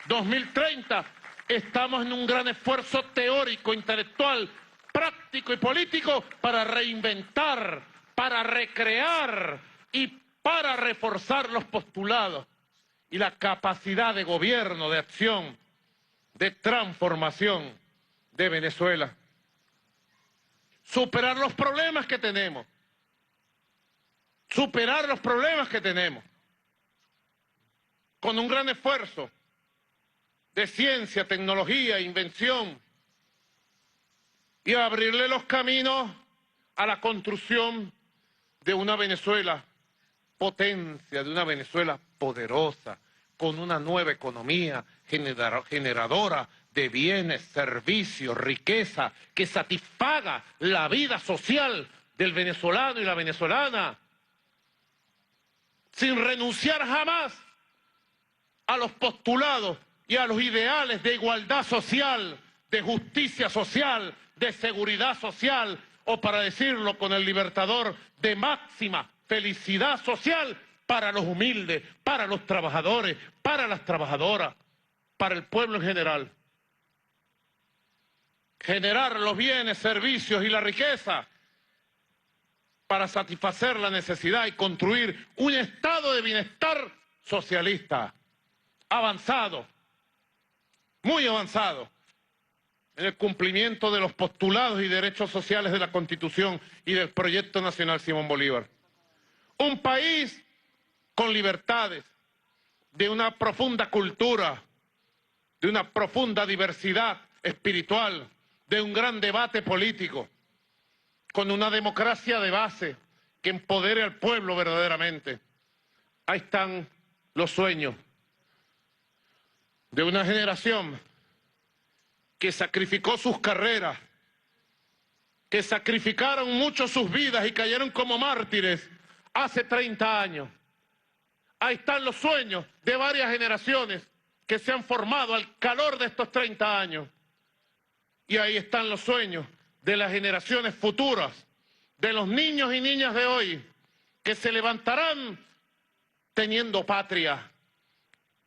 Q: 2030 estamos en un gran esfuerzo teórico, intelectual, práctico y político para reinventar, para recrear y para reforzar los postulados y la capacidad de gobierno, de acción, de transformación de Venezuela. Superar los problemas que tenemos. Superar los problemas que tenemos. Con un gran esfuerzo de ciencia, tecnología, invención. Y abrirle los caminos a la construcción de una Venezuela potencia, de una Venezuela poderosa, con una nueva economía generadora de bienes, servicios, riqueza, que satisfaga la vida social del venezolano y la venezolana, sin renunciar jamás a los postulados y a los ideales de igualdad social, de justicia social, de seguridad social, o para decirlo con el Libertador, de máxima felicidad social para los humildes, para los trabajadores, para las trabajadoras, para el pueblo en general. Generar los bienes, servicios y la riqueza para satisfacer la necesidad y construir un estado de bienestar socialista, avanzado, muy avanzado, en el cumplimiento de los postulados y derechos sociales de la Constitución y del Proyecto Nacional Simón Bolívar. Un país con libertades, de una profunda cultura, de una profunda diversidad espiritual, de un gran debate político, con una democracia de base que empodere al pueblo verdaderamente. Ahí están los sueños de una generación que sacrificó sus carreras, que sacrificaron mucho sus vidas y cayeron como mártires hace 30 años. Ahí están los sueños de varias generaciones que se han formado al calor de estos 30 años. Y ahí están los sueños de las generaciones futuras, de los niños y niñas de hoy, que se levantarán teniendo patria,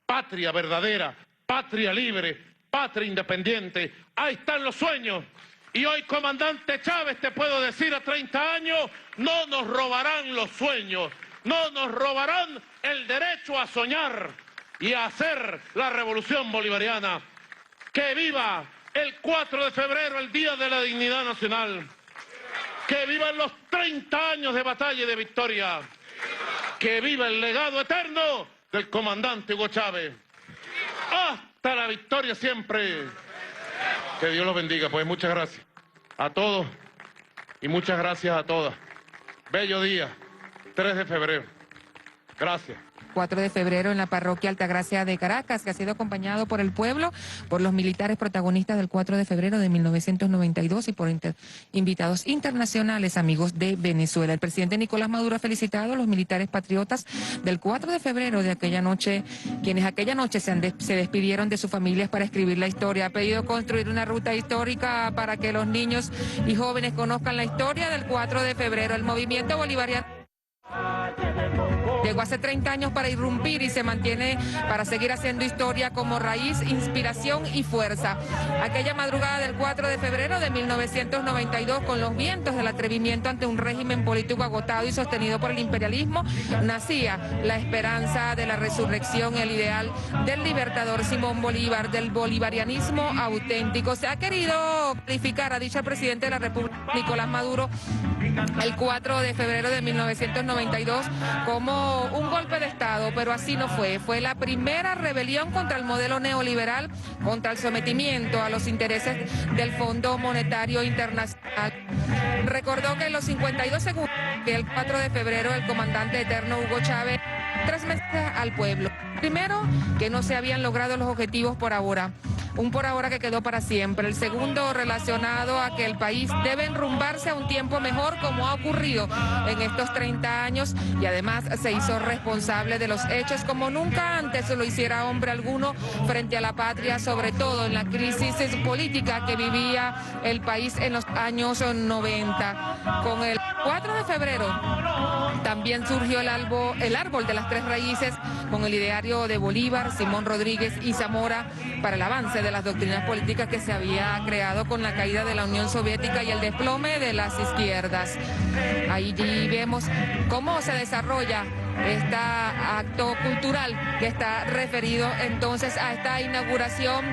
Q: patria verdadera, patria libre, patria independiente. Ahí están los sueños. Y hoy, comandante Chávez, te puedo decir, a 30 años, no nos robarán los sueños, no nos robarán el derecho a soñar y a hacer la revolución bolivariana. ¡Que viva el 4 de febrero, el Día de la Dignidad Nacional! ¡Que vivan los 30 años de batalla y de victoria! ¡Que viva el legado eterno del comandante Hugo Chávez! ¡Hasta la victoria siempre! Que Dios los bendiga. Pues muchas gracias a todos y muchas gracias a todas. Bello día, 3 de febrero. Gracias.
B: 4 de febrero en la parroquia Altagracia de Caracas, que ha sido acompañado por el pueblo, por los militares protagonistas del 4 de febrero de 1992 y por invitados internacionales, amigos de Venezuela. El presidente Nicolás Maduro ha felicitado a los militares patriotas del 4 de febrero de aquella noche, quienes aquella noche se despidieron de sus familias para escribir la historia. Ha pedido construir una ruta histórica para que los niños y jóvenes conozcan la historia del 4 de febrero. El movimiento bolivariano llegó hace 30 años para irrumpir y se mantiene para seguir haciendo historia como raíz, inspiración y fuerza. Aquella madrugada del 4 de febrero de 1992, con los vientos del atrevimiento ante un régimen político agotado y sostenido por el imperialismo, nacía la esperanza de la resurrección, el ideal del libertador Simón Bolívar, del bolivarianismo auténtico. Se ha querido calificar, ha dicho el presidente de la República, Nicolás Maduro, el 4 de febrero de 1992 como un golpe de Estado, pero así no fue. Fue la primera rebelión contra el modelo neoliberal, contra el sometimiento a los intereses del Fondo Monetario Internacional. Recordó que en los 52 segundos que el 4 de febrero el comandante eterno Hugo Chávez 3 meses al pueblo. Primero, que no se habían logrado los objetivos por ahora. Un por ahora que quedó para siempre. El segundo, relacionado a que el país debe enrumbarse a un tiempo mejor, como ha ocurrido en estos 30 años, y además se hizo responsable de los hechos como nunca antes lo hiciera hombre alguno frente a la patria, sobre todo en la crisis política que vivía el país en los años 90. Con el 4 de febrero también surgió el árbol de las 3 raíces, con el ideario de Bolívar, Simón Rodríguez y Zamora para el avance de las doctrinas políticas que se había creado con la caída de la Unión Soviética y el desplome de las izquierdas. Ahí vemos cómo se desarrolla este acto cultural que está referido entonces a esta inauguración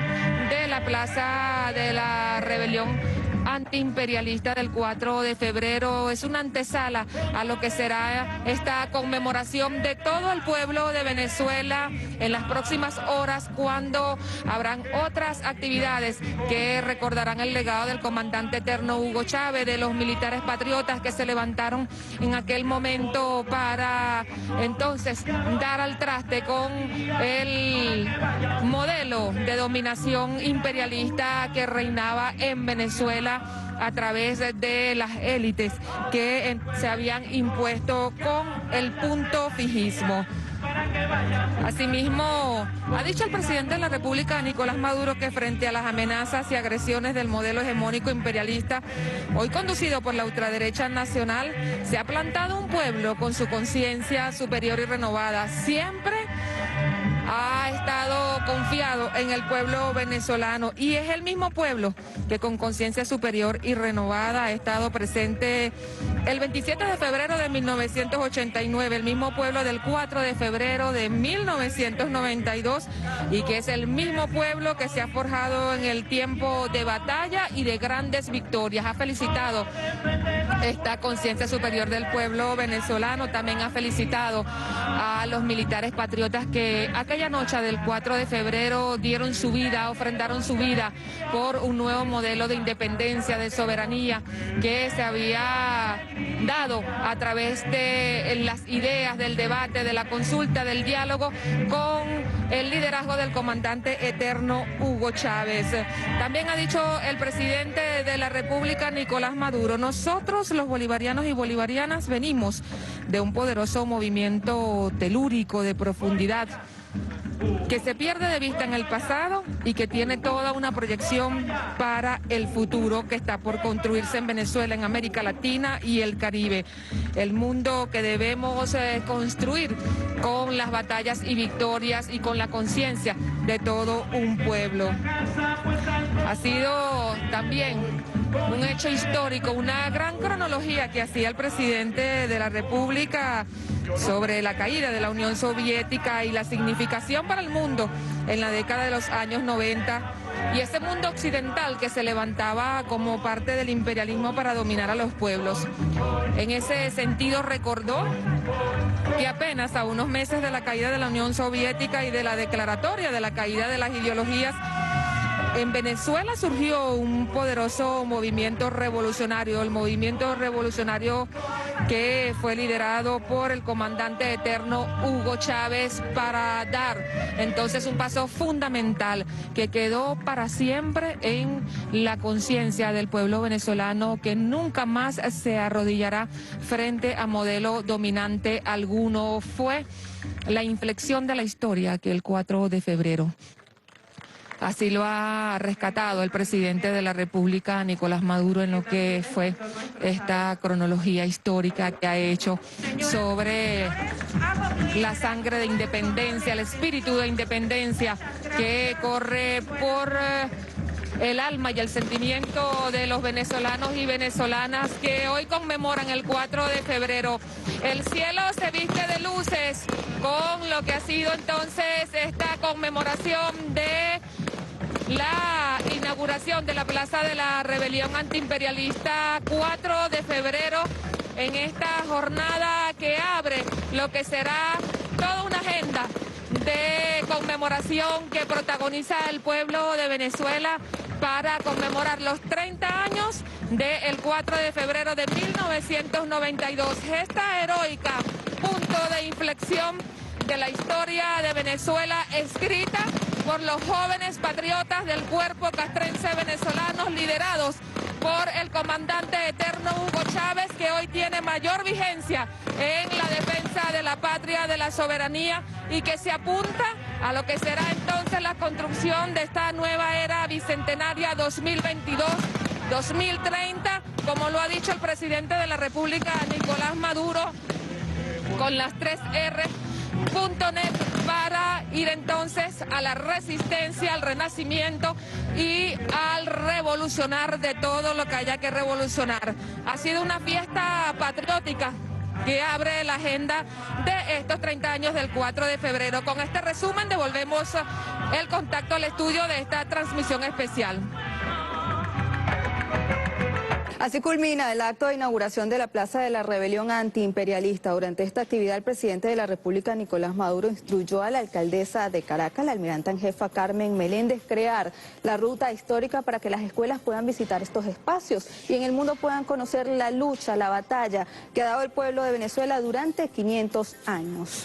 B: de la Plaza de la Rebelión antiimperialista del 4 de febrero. Es una antesala a lo que será esta conmemoración de todo el pueblo de Venezuela en las próximas horas, cuando habrán otras actividades que recordarán el legado del comandante eterno Hugo Chávez, de los militares patriotas que se levantaron en aquel momento para entonces dar al traste con el modelo de dominación imperialista que reinaba en Venezuela a través de las élites que se habían impuesto con el punto fijismo. Asimismo, ha dicho el presidente de la República, Nicolás Maduro, que frente a las amenazas y agresiones del modelo hegemónico imperialista, hoy conducido por la ultraderecha nacional, se ha plantado un pueblo con su conciencia superior y renovada. Siempre ha estado confiado en el pueblo venezolano, y es el mismo pueblo que con conciencia superior y renovada ha estado presente el 27 de febrero de 1989, el mismo pueblo del 4 de febrero de 1992, y que es el mismo pueblo que se ha forjado en el tiempo de batalla y de grandes victorias. Ha felicitado esta conciencia superior del pueblo venezolano, también ha felicitado a los militares patriotas que aquella noche del 4 de febrero dieron su vida, ofrendaron su vida por un nuevo modelo de independencia, de soberanía que se había dado a través de las ideas, del debate, de la consulta, del diálogo con el liderazgo del comandante eterno Hugo Chávez. También ha dicho el presidente de la República, Nicolás Maduro: nosotros los bolivarianos y bolivarianas venimos de un poderoso movimiento telúrico de profundidad que se pierde de vista en el pasado y que tiene toda una proyección para el futuro que está por construirse en Venezuela, en América Latina y el Caribe. El mundo que debemos construir con las batallas y victorias y con la conciencia de todo un pueblo. Ha sido también un hecho histórico, una gran cronología que hacía el presidente de la República sobre la caída de la Unión Soviética y la significación para el mundo en la década de los años 90 y ese mundo occidental que se levantaba como parte del imperialismo para dominar a los pueblos. En ese sentido recordó que apenas a unos meses de la caída de la Unión Soviética y de la declaratoria de la caída de las ideologías, en Venezuela surgió un poderoso movimiento revolucionario, el movimiento revolucionario que fue liderado por el comandante eterno Hugo Chávez para dar entonces un paso fundamental que quedó para siempre en la conciencia del pueblo venezolano, que nunca más se arrodillará frente a modelo dominante alguno. Fue la inflexión de la historia aquel 4 de febrero. Así lo ha rescatado el presidente de la República, Nicolás Maduro, en lo que fue esta cronología histórica que ha hecho sobre la sangre de independencia, el espíritu de independencia que corre por el alma y el sentimiento de los venezolanos y venezolanas que hoy conmemoran el 4 de febrero. El cielo se viste de luces con lo que ha sido entonces esta conmemoración de la inauguración de la Plaza de la Rebelión Antiimperialista 4 de febrero, en esta jornada que abre lo que será toda una agenda de conmemoración que protagoniza el pueblo de Venezuela para conmemorar los 30 años del 4 de febrero de 1992. Esta heroica punto de inflexión de la historia de Venezuela, escrita por los jóvenes patriotas del cuerpo castrense venezolanos, liderados por el comandante eterno Hugo Chávez, que hoy tiene mayor vigencia en la defensa de la patria, de la soberanía, y que se apunta a lo que será entonces la construcción de esta nueva era bicentenaria 2022-2030, como lo ha dicho el presidente de la República, Nicolás Maduro, con las 3R.net, para ir entonces a la resistencia, al renacimiento y al revolucionar de todo lo que haya que revolucionar. Ha sido una fiesta patriótica que abre la agenda de estos 30 años del 4 de febrero. Con este resumen devolvemos el contacto al estudio de esta transmisión especial.
A: Así culmina el acto de inauguración de la Plaza de la Rebelión Antiimperialista. Durante esta actividad, el presidente de la República, Nicolás Maduro, instruyó a la alcaldesa de Caracas, la almiranta en jefa Carmen Meléndez, crear la ruta histórica para que las escuelas puedan visitar estos espacios y en el mundo puedan conocer la lucha, la batalla que ha dado el pueblo de Venezuela durante 500 años.